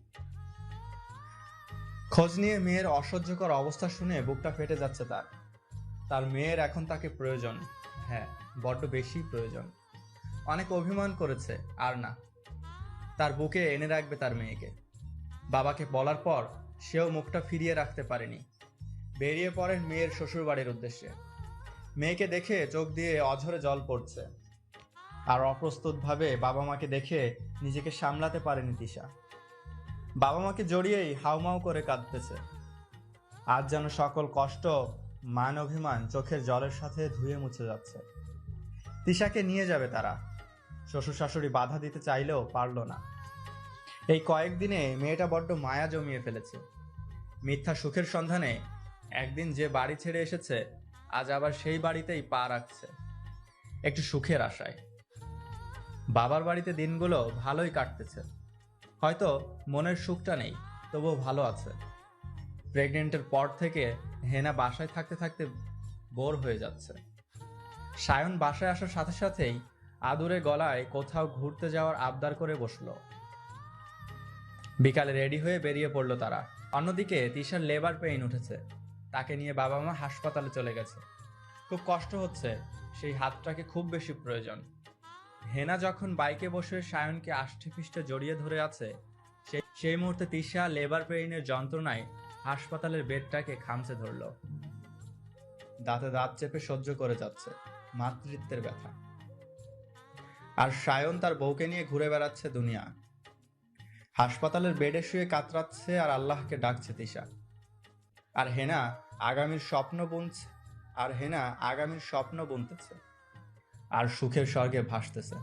খোঁজ নিয়ে মেয়ের অসহ্যকর অবস্থা শুনে বুকটা ফেটে যাচ্ছে তার। তার মেয়ের এখন তাকে প্রয়োজন। হ্যাঁ, বড্ড বেশি প্রয়োজন। অনেক অভিমান করেছে, আর না। তার বুকে এনে রাখবে তার মেয়েকে। বাবাকে বলার পর সেও মুখটা ফিরিয়ে রাখতে পারেনি। বেরিয়ে পড়েন মেয়ের শ্বশুর বাড়ির উদ্দেশ্যে। মেয়েকে দেখে চোখ দিয়ে অঝরে জল পড়ছে। আর অপ্রস্তুতভাবে বাবা মাকে দেখে নিজেকে সামলাতে পারেনি তিশা। বাবা মাকে জড়িয়েই হাউমাউ করে কাঁদতেছে। আজ যেন সকল কষ্ট, মান অভিমান চোখের জলের সাথে ধুয়ে মুছে যাচ্ছে। তিশাকে নিয়ে যাবে তারা। শ্বশুর শাশুড়ি বাধা দিতে চাইলেও পারল না। এই কয়েকদিনে মেয়েটা বড্ড মায়া জমিয়ে ফেলেছে। মিথ্যা সুখের সন্ধানে একদিন যে বাড়ি ছেড়ে এসেছে, আজ আবার সেই বাড়িতেই পা রাখছে, একটু সুখের আশায়। বাবার বাড়িতে দিনগুলো ভালোই কাটতেছে। হয়তো মনের সুখটা নেই, তবুও ভালো আছে। প্রেগনেন্টের পর থেকে হেনা বাসায় থাকতে থাকতে বোর হয়ে যাচ্ছে। সায়ন বাসায় আসার সাথে সাথেই আদুরে গলায় কোথাও ঘুরতে যাওয়ার আবদার করে বসলো। বিকালে রেডি হয়ে বেরিয়ে পড়লো তারা। অন্যদিকে তিশার লেবার পেইন উঠেছে। তাকে নিয়ে বাবা মা হাসপাতালে চলে গেছে। খুব কষ্ট হচ্ছে, সেই হাতটাকে খুব বেশি প্রয়োজন। হেনা যখন বাইকে বসে সায়নকে আষ্টে পৃষ্ঠে জড়িয়ে ধরে আছে, সেই মুহূর্তে তিশা লেবার পেইনের যন্ত্রণায় হাসপাতালের বেডটাকে খামচে ধরল। দাঁতে দাঁত চেপে সহ্য করে যাচ্ছে মাতৃত্বের ব্যথা। আর সায়ন তার বউকে নিয়ে ঘুরে বেড়াচ্ছে দুনিয়া। হাসপাতালের বেডে শুয়ে কাতরাচ্ছে আর আল্লাহকে ডাকছে তিশা। আর হেনা আগামীর স্বপ্ন বুনতেছে আর সুখের স্বর্গে ভাসতেছে।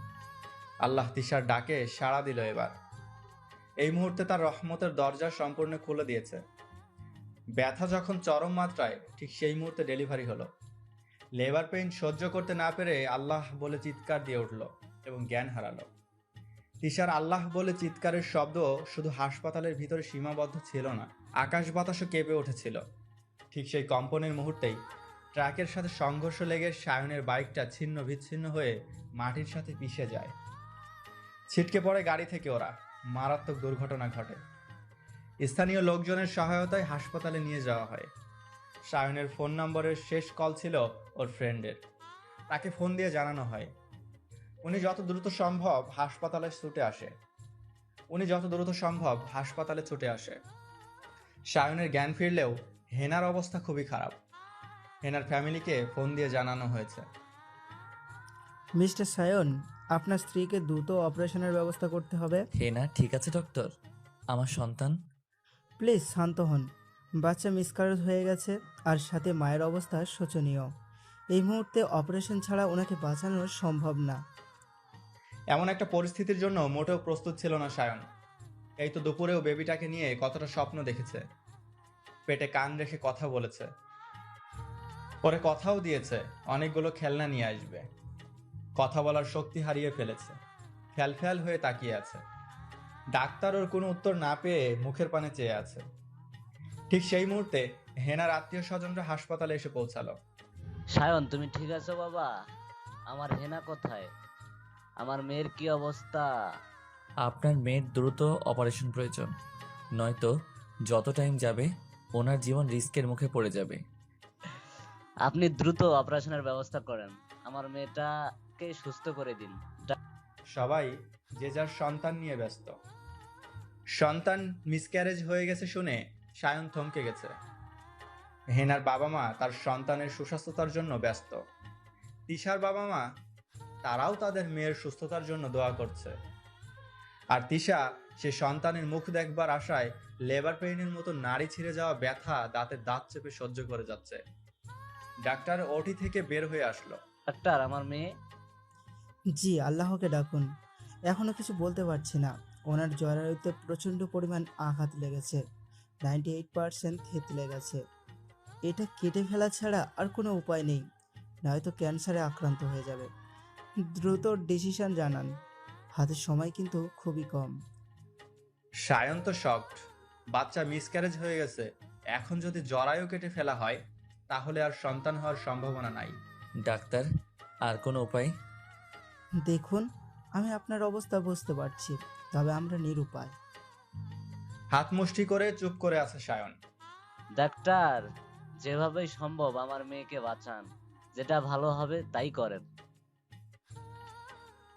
আল্লাহ তিশার ডাকে সাড়া দিল এবার। এই মুহূর্তে তার রহমতের দরজা সম্পূর্ণ খুলে দিয়েছে। ব্যথা যখন চরম মাত্রায়, ঠিক সেই মুহূর্তে ডেলিভারি হলো। লেবার পেইন সহ্য করতে না পেরে আল্লাহ বলে চিৎকার দিয়ে উঠল এবং জ্ঞান হারালো। তিশার আল্লাহ বলে চিৎকারের শব্দ শুধু হাসপাতালের ভিতরে সীমাবদ্ধ ছিল না, আকাশ বাতাসও কেঁপে উঠেছিল। ঠিক সেই কম্পনের মুহূর্তেই ট্রাকের সাথে সংঘর্ষ লেগে সায়নের বাইকটা ছিন্ন বিচ্ছিন্ন হয়ে মাটির সাথে পিষে যায়। ছিটকে পড়ে গাড়ি থেকে ওরা। মারাত্মক দুর্ঘটনা ঘটে। স্থানীয় লোকজনের সহায়তায় হাসপাতালে নিয়ে যাওয়া হয়। সায়নের ফোন নম্বরের শেষ কল ছিল ওর ফ্রেন্ডের। তাকে ফোন দিয়ে জানানো হয় উনি যত দ্রুত সম্ভব হাসপাতালে ছুটে আসে। সায়নের জ্ঞান ফিরলেও হেনার অবস্থা খুবই খারাপ। হেনার ফ্যামিলিকে ফোন দিয়ে জানানো হয়েছে। মিস্টার সায়ন, আপনার স্ত্রীকে দ্রুত অপারেশনের ব্যবস্থা করতে হবে। হেনা ঠিক আছে ডক্টর? আমার সন্তান? প্লিজ শান্ত হন। বাচ্চা মিসক্যারেজ হয়ে গেছে আর সাথে মায়ের অবস্থা শোচনীয়। এই মুহূর্তে অপারেশন ছাড়া ওনাকে বাঁচানো সম্ভব না। এমন একটা পরিস্থিতির জন্য মোটেও প্রস্তুত ছিল না সায়ন। এই তো দুপুরেও বেবিটাকে নিয়ে কতটা স্বপ্ন দেখেছে, পেটে কান রেখে কথা বলেছে, পরে কথাও দিয়েছে অনেকগুলো খেলনা নিয়ে আসবে। কথা বলার শক্তি হারিয়ে ফেলেছে, ফ্যাল হয়ে তাকিয়ে আছে। ডাক্তার ওর কোনো উত্তর না পেয়ে মুখের পানে চেয়ে আছে। ঠিক সেই মুহূর্তে হেনার আত্মীয় স্বজনরা হাসপাতালে এসে পৌঁছালো। সায়ন, তুমি ঠিক আছো বাবা? আমার হেনা কোথায়? আমার মেয়ের কি অবস্থা? আপনার মেয়ের দ্রুত অপারেশন প্রয়োজন, নয়তো যত টাইম যাবে ওনার জীবন রিস্কের মুখে পড়ে যাবে। আপনি দ্রুত অপারেশনের ব্যবস্থা করেন, আমার মেয়েটাকে সুস্থ করে দিন। সবাই যে যার সন্তান নিয়ে ব্যস্ত। সন্তান মিসক্যারেজ হয়ে গেছে শুনে সায়ন থমকে গেছে। হেনার বাবা মা তার সন্তানের সুস্বাস্থ্যতার জন্য ব্যস্ত। তিশার বাবা মা তারাও তাদের মেয়ের সুস্থতার জন্য দোয়া করছে। আর তিশা সে সন্তানের মুখ দেখবার আশায় লেবার পেইনের মতো নাড়ি ছিঁড়ে যাওয়া ব্যথা দাঁতের দাঁত চেপে সহ্য করে যাচ্ছে। ডাক্তার ওটি থেকে বের হয়ে আসলো। ডাক্তার, আমার মেয়ে? জি, আল্লাহকে ডাকুন। এখনো কিছু বলতে পারছি না। ওনার জরায়ুতে প্রচণ্ড পরিমাণ আঘাত লেগেছে, 98% থেতলে গেছে। এটা কেটে ফেলা ছাড়া আর কোনো উপায় নেই, নয়তো ক্যান্সারে আক্রান্ত হয়ে যাবে। দ্রুত ডিসিশন জানান, হাতে সময় কিন্তু খুবই কম। সায়ন তো শকড। বাচ্চা মিসক্যারেজ হয়ে গেছে, এখন যদি জরায়ু কেটে ফেলা হয় তাহলে আর সন্তান হওয়ার সম্ভাবনা নাই। ডাক্তার, আর কোনো উপায়? দেখুন, আমি আপনার অবস্থা বুঝতে পারছি, তবে আমরা নিরুপায়। হাত মুষ্টি করে চুপ করে আছে সায়ন। ডাক্তার, যেভাবেই সম্ভব আমার মেয়েকে বাঁচান, যেটা ভালো হবে তাই করেন।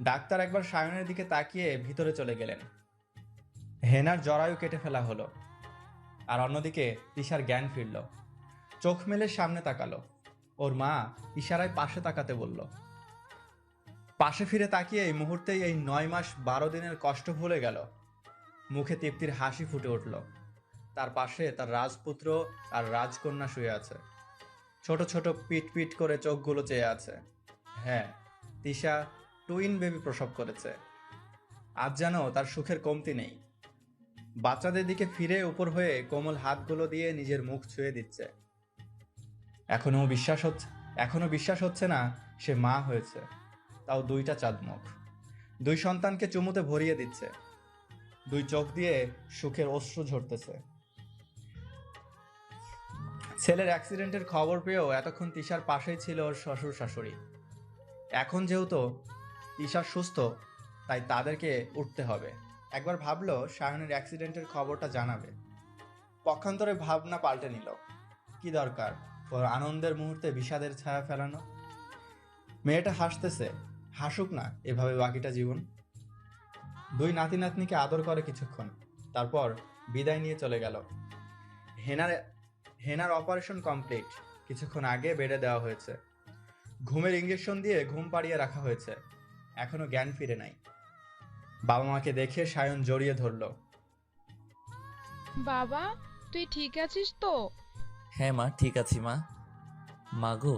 ডাক্তার একবার সায়নের দিকে তাকিয়ে ভিতরে চলে গেলেন। হেনার জরায়ু কেটে ফেলা হলো, আর অন্যদিকে তিশার জ্ঞান ফিরল। চোখ মেলে সামনে তাকালো। ওর মা ইশারায় পাশে তাকাতে বলল। পাশে ফিরে তাকিয়ে এই মুহূর্তেই এই 9 মাস 12 দিনের কষ্ট ভুলে গেল। মুখে তৃপ্তির হাসি ফুটে উঠল। তার পাশে তার রাজপুত্র আর রাজকন্যা শুয়ে আছে। ছোট ছোট পিট পিট করে চোখগুলো চেয়ে আছে। হ্যাঁ, তিশা টুইন বেবি প্রসব করেছে। আজ যেন তার সুখের কমতি নেই। বাচ্চাদের দিকে ফিরে উপর হয়ে কোমল হাতগুলো দিয়ে নিজের মুখ ছুঁয়ে দিচ্ছে। এখনো বিশ্বাস হচ্ছে না সে মা হয়েছে, তাও 2টা চাঁদ মুখ। 2 সন্তানকে চুমুতে ভরিয়ে দিচ্ছে। 2 চোখ দিয়ে সুখের অশ্রু ঝরতেছে। ছেলের অ্যাক্সিডেন্টের খবর পেয়েও এতক্ষণ তিশার পাশেই ছিল ওর শ্বশুর শাশুড়ি। এখন যেহেতু তিশা সুস্থ, তাই তাদেরকে উঠতে হবে। একবার ভাবলো সায়নের অ্যাক্সিডেন্টের খবরটা জানাবে। পক্ষান্তরে ভাবনা পাল্টে নিল। কি দরকার ওর আনন্দের মুহূর্তে বিষাদের ছায়া ফেলানো? মেয়েটা হাসতেছে, হাসুক না এভাবে বাকিটা জীবন। 2 নাতি নাতনিকে আদর করে কিছুক্ষণ, তারপর বিদায় নিয়ে চলে গেল। হেনার অপারেশন কমপ্লিট। কিছুক্ষণ আগে বেডে দেওয়া হয়েছে। ঘুমের ইঞ্জেকশন দিয়ে ঘুম পাড়িয়ে রাখা হয়েছে, এখনো জ্ঞান ফিরে নাই। বাবা মাকে দেখে সায়ন জড়িয়ে ধরলো। বাবা, তুই ঠিক আছিস তো? হ্যাঁ মা, ঠিক আছি মা। মা গো,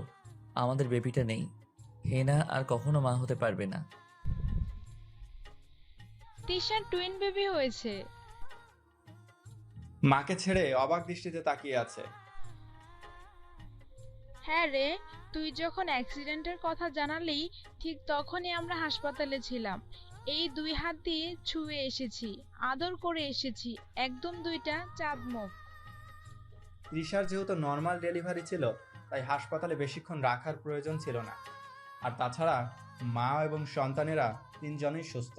আমাদের বেবিটা নেই। হেনা আর কখনো মা হতে পারবে না। তিশার টুইন বেবি হয়েছে। মাকে ছেড়ে অবাক দৃষ্টিতে তাকিয়ে আছে। হ্যাঁ রে, তুই যখন অ্যাক্সিডেন্টের কথা জানালি ঠিক তখনই আমরা হাসপাতালে ছিলাম। এই 2 হাত দিয়ে ছুঁয়ে এসেছি, আদর করে এসেছি, একদম 2টা চাঁদ মুখ। তৃষার যেহেতু নর্মাল ডেলিভারি ছিল, তাই হাসপাতালে বেশিক্ষণ রাখার প্রয়োজন ছিল না। আর তাছাড়া মা এবং সন্তানেরা 3 জনই সুস্থ,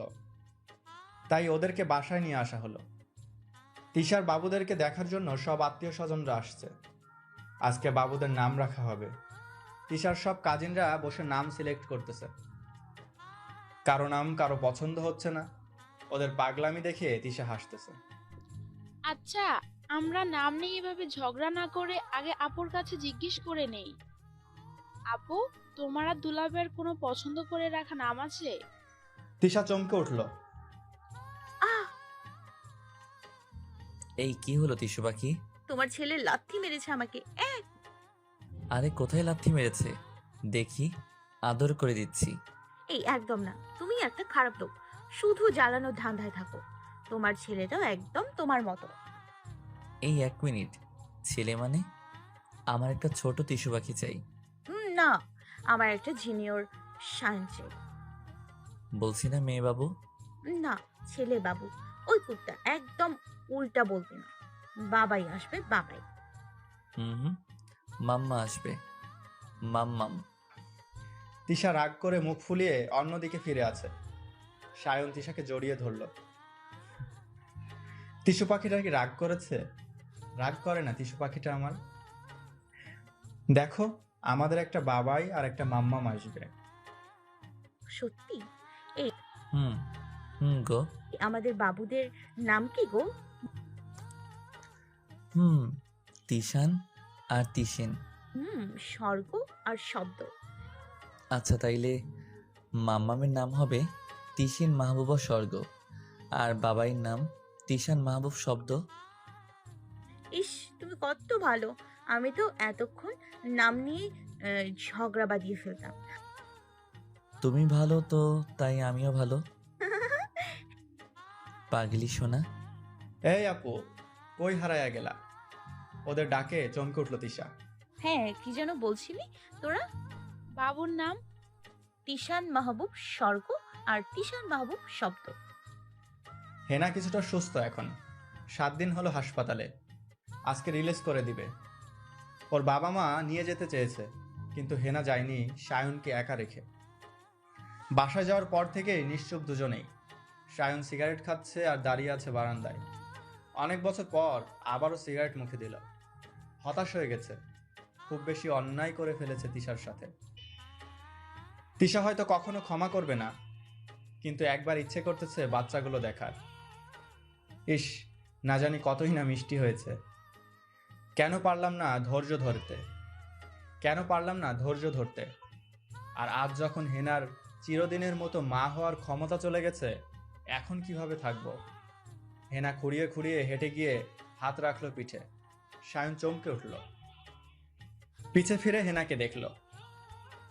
তাই ওদেরকে বাসায় নিয়ে আসা হলো। তৃষার বাবুদেরকে দেখার জন্য সব আত্মীয় স্বজনরা আসছে। আজকে বাবুদের নাম রাখা হবে। তৃষার সব কাজিনরা বসে নাম সিলেক্ট করতেছে। কারো নাম কারো পছন্দ হচ্ছে না। ওদের পাগলামি দেখে তৃষা হাসতেছে। আচ্ছা, আমরা নাম নিয়ে এভাবে ঝগড়া না করে আগে আপুর কাছে জিজ্ঞেস করে নেই। আপু, তোমার আর দুলাভাইয়ের কোনো পছন্দ করে রাখা নাম আছে? তৃষা চমকে উঠল। আহ, এই কি হলো তিশু পাখি? তোমার ছেলে লাথি মেরেছে আমাকে। আরে কোথায় লাথি মেরেছে? দেখি, আদর করে দিচ্ছি। এই একদম না, তুমি একটা খারাপ লোক, শুধু জ্বালানোর ধান্দায় থাকো। তোমার ছেলেটাও একদম তোমার মতো। এই 1 মিনিট, ছেলে মানে? আমার একটা ছোট তিশু পাখি চাই। না, আমার একটা জিনিয়র শান চাই। বলছি না মেয়ে বাবু? না, ছেলে বাবু। ওই কুত্তা একদম উল্টা বলবে না। বাবাই আসবে, বাবাই। হুম, মাম্মা আসবে, মাম্মাম। তৃষা রাগ করে মুখ ফুলিয়ে অন্যদিকে ফিরে আছে। সায়ন তৃষাকে জড়িয়ে ধরল। টিসু পাখিটা কি রাগ করেছে? রাগ করে না টিসু পাখিটা আমার। দেখো, আমাদের একটা বাবাই আর একটা মাম্মাম আসবে। সত্যি? হুম হুম গো। আমাদের বাবুদের নাম কি গো? তিশান আর তিশিন। স্বর্গ আর শব্দ। আচ্ছা, তাইলে মাম্মামের নাম হবে তিশিন মাহবুবা স্বর্গ, আর বাবাইয়ের নাম তিশান মাহবুব শব্দ। ইস, তুমি কত ভালো। আমি তো এতক্ষণ নাম নিয়ে ঝগড়া বাঁধিয়ে ফেলতাম। তুমি ভালো তো তাই আমিও ভালো। পাগলি সোনা। এই আপু, কই হারায়া গেলা? ওদের ডাকে চমকে উঠল তৃষা। হ্যাঁ, কি যেন বলছিলি তোরা? বাবুর নাম তিশান মাহবুব স্বর্গ আর তিশান মাহবুব শব্দ। হেনা কিছুটা সুস্থ এখন, 7 দিন হলো হাসপাতালে। আজকে রিলিজ করে দিবে। ওর বাবা মা নিয়ে যেতে চেয়েছে, কিন্তু হেনা যায়নি সায়নকে একা রেখে। বাসায় যাওয়ার পর থেকেই নিশ্চুপ দুজনেই। সায়ন সিগারেট খাচ্ছে আর দাঁড়িয়ে আছে বারান্দায়। অনেক বছর পর আবারও সিগারেট মুখে দিল। হতাশ হয়ে গেছে, খুব বেশি অন্যায় করে ফেলেছে তিশার সাথে। তিশা হয়তো কখনো ক্ষমা করবে না, কিন্তু একবার ইচ্ছে করতেছে বাচ্চাগুলো দেখার। ইস, না জানি কতই না মিষ্টি হয়েছে। কেন পারলাম না ধৈর্য ধরতে, কেন পারলাম না ধৈর্য ধরতে। আর আজ যখন হেনার চিরদিনের মতো মা হওয়ার ক্ষমতা চলে গেছে, এখন কিভাবে থাকবো? হেনা খুঁড়িয়ে খুঁড়িয়ে হেঁটে গিয়ে হাত রাখলো পিঠে। সায়ন চমকে উঠল, পিছে ফিরে হেনাকে দেখলো।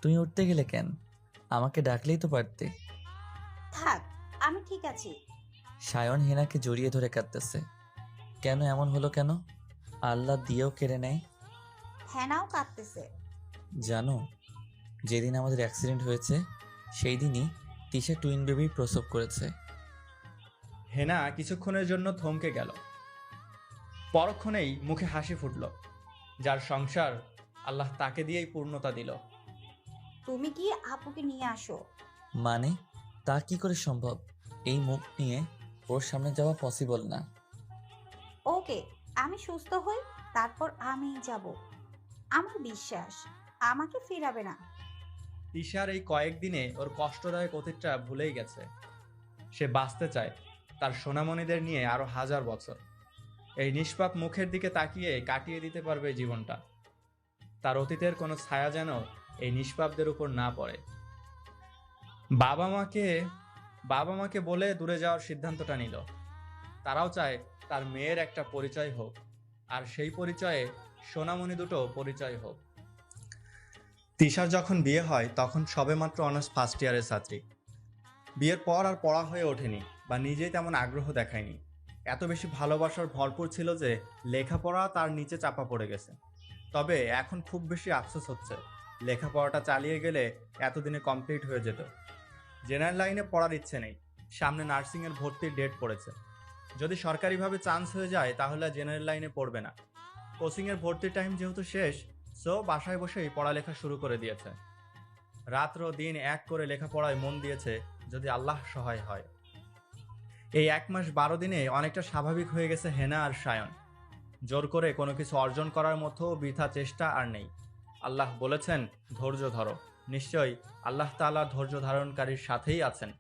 তুমি উঠতে গেলে কেন? আমাকে ডাকলেই তো পারতে। থাক, আমি ঠিক আছি। সায়ন হেনাকে জড়িয়ে ধরে কাঁদতেছে। কেন এমন হলো কেন? আল্লাহ দিয়েও কেড়ে নেয়। হ্যানাও কাঁদতেছে। জানো, যেদিন আমাদের অ্যাক্সিডেন্ট হয়েছে সেই দিনই তিশা টুইন বেবি প্রসব করেছে। হেনা কিছুক্ষণের জন্য থমকে গেল। পরক্ষণেই মুখে হাসি ফুটল। যার সংসার আল্লাহ তাকে দিয়েই পূর্ণতা দিল। তুমি গিয়ে আপুকে নিয়ে আসো। মানে তা কি করে সম্ভব? এই মুখ নিয়ে ওর সামনে যাওয়া পসিবল না। ওকে, আমি সুস্থ হই, তারপর আমি যাব। আমার বিশ্বাস আমাকে ফিরাবে না। তিশার এই কয়েকদিনে ওর কষ্টদায়ক অতীতটা ভুলেই গেছে। সে বাঁচতে চায় তার সোনামণিদের নিয়ে আরো 1000 বছর। এই নিষ্পাপ মুখের দিকে তাকিয়ে কাটিয়ে দিতে পারবে জীবনটা। তার অতীতের কোনো ছায়া যেন এই নিষ্পাপদের উপর না পড়ে। বাবা মাকে বাবা মাকে বলে দূরে যাওয়ার সিদ্ধান্তটা নিল। তারাও চায় তার মেয়ের একটা পরিচয় হোক, আর সেই পরিচয়ে সোনামণি দুটো পরিচয় হোক। তিশার যখন বিয়ে হয় তখন সবেমাত্র অনার্স ফার্স্ট ইয়ারের ছাত্রী। বিয়ের পর আর পড়া হয়ে ওঠেনি বা নিজেই তেমন আগ্রহ দেখায়নি। এত বেশি ভালোবাসার ভরপুর ছিল যে লেখাপড়া তার নিচে চাপা পড়ে গেছে। তবে এখন খুব বেশি আফসোস হচ্ছে, লেখাপড়াটা চালিয়ে গেলে এতদিনে কমপ্লিট হয়ে যেত। জেনারেল লাইনে পড়ার ইচ্ছে নেই, সামনে নার্সিংয়ের ভর্তির ডেট পড়েছে। যদি সরকারিভাবে চান্স হয়ে যায় তাহলে জেনারেল লাইনে পড়বে না। কোচিংয়ের ভর্তির টাইম যেহেতু শেষ, সো বাসায় বসেই পড়ালেখা শুরু করে দিয়েছে। রাত্র দিন এক করে লেখাপড়ায় মন দিয়েছে, যদি আল্লাহ সহায় হয়। এই 1 মাস 12 দিনে অনেকটা স্বাভাবিক হয়ে গেছে হেনা আর সায়ন। জোর করে কোনো কিছু অর্জন করার মতো বৃথা চেষ্টা আর নেই। আল্লাহ বলেছেন, ধৈর্য ধরো। নিশ্চয়ই আল্লাহ তাআলা ধৈর্য ধারণকারীর সাথেই আছেন।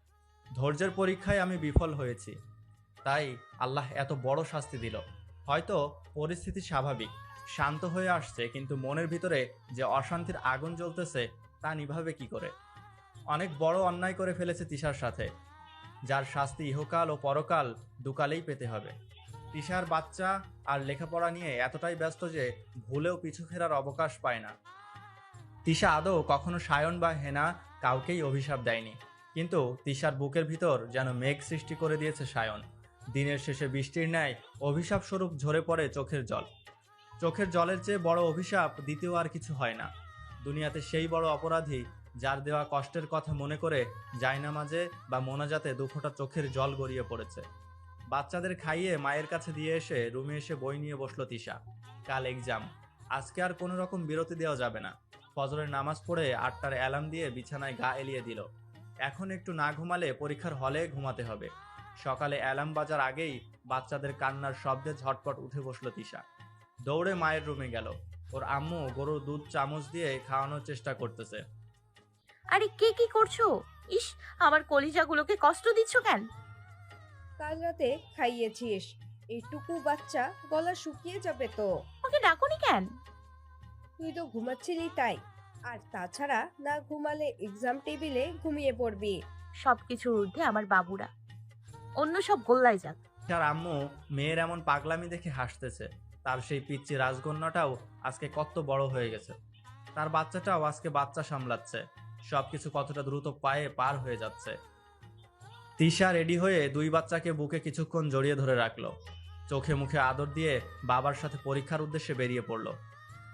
ধৈর্যের পরীক্ষায় আমি বিফল হয়েছি, তাই আল্লাহ এত বড় শাস্তি দিল। হয়তো পরিস্থিতি স্বাভাবিক, শান্ত হয়ে আসছে, কিন্তু মনের ভিতরে যে অশান্তির আগুন জ্বলতেছে তা নিভাবে কি করে? অনেক বড় অন্যায় করে ফেলেছে তিশার সাথে, যার শাস্তি ইহকাল ও পরকাল দুকালেই পেতে হবে। তিশার বাচ্চা আর লেখাপড়া নিয়ে এতটাই ব্যস্ত যে ভুলেও পিছু ফেরার অবকাশ পায় না। তিশা আদৌ কখনো সায়ন বা হেনা কাউকেই অভিশাপ দেয়নি, কিন্তু তিশার বুকের ভিতর যেন মেঘ সৃষ্টি করে দিয়েছে সায়ন। দিনের শেষে বৃষ্টির ন্যায় অভিশাপ স্বরূপ ঝরে পড়ে চোখের জল। চোখের জলের চেয়ে বড় অভিশাপ দ্বিতীয় আর কিছু হয় না। দুনিয়াতে সেই বড় অপরাধী যার দেওয়া কষ্টের কথা মনে করে জায়নামাজে বা মোনাজাতে 2 ফোঁটা চোখের জল গড়িয়ে পড়েছে। বাচ্চাদের খাইয়ে মায়ের কাছে দিয়ে এসে রুমে এসে বই নিয়ে বসলো তিশা। কাল এক্সাম, আজকে আর কোনো রকম বিরতি দেওয়া যাবে না। ফজরের নামাজ পড়ে 8টার অ্যালার্ম দিয়ে বিছানায় গা এলিয়ে দিল। এখন একটু না ঘুমালে পরীক্ষার হলে ঘুমাতে হবে। সকালে অ্যালার্ম বাজার আগেই বাচ্চাদের কান্নার শব্দে ঝটপট উঠে বসলো তিশা। দৌড়ে মায়ের রুমে গেল। ওর আম্মু গরুর দুধ চামচ দিয়ে খাওয়ানোর চেষ্টা করতেছে। আরে কে কি করছো? ইস, আমার কলিজাগুলোকে কষ্ট দিচ্ছ কেন? কাল রাতে খাইয়েছিস, এইটুকু বাচ্চা গলা শুকিয়ে যাবে তো। ওকে ডাকুনি কেন? তুই তো ঘুমাচ্ছিলি তাই। আর তাছাড়া না ঘুমালে এক্সাম টেবিলে ঘুমিয়ে পড়বি। সবকিছুর ঊর্ধ্বে আমার বাবুরা, অন্য সব গোল্লায় যাক। তার আম্মু মেয়ের এমন পাগলামি দেখে হাসতেছে। তার সেই পিচ্চি রাজকন্যাটাও আজকে কত বড় হয়ে গেছে। তার বাচ্চাটাও আজকে বাচ্চা সামলাচ্ছে। সবকিছু কতটা দ্রুত পায়ে পার হয়ে যাচ্ছে। তিশা রেডি হয়ে 2 বাচ্চাকে বুকে কিছুক্ষণ জড়িয়ে ধরে রাখলো। চোখে মুখে আদর দিয়ে বাবার সাথে পরীক্ষার উদ্দেশ্যে বেরিয়ে পড়লো।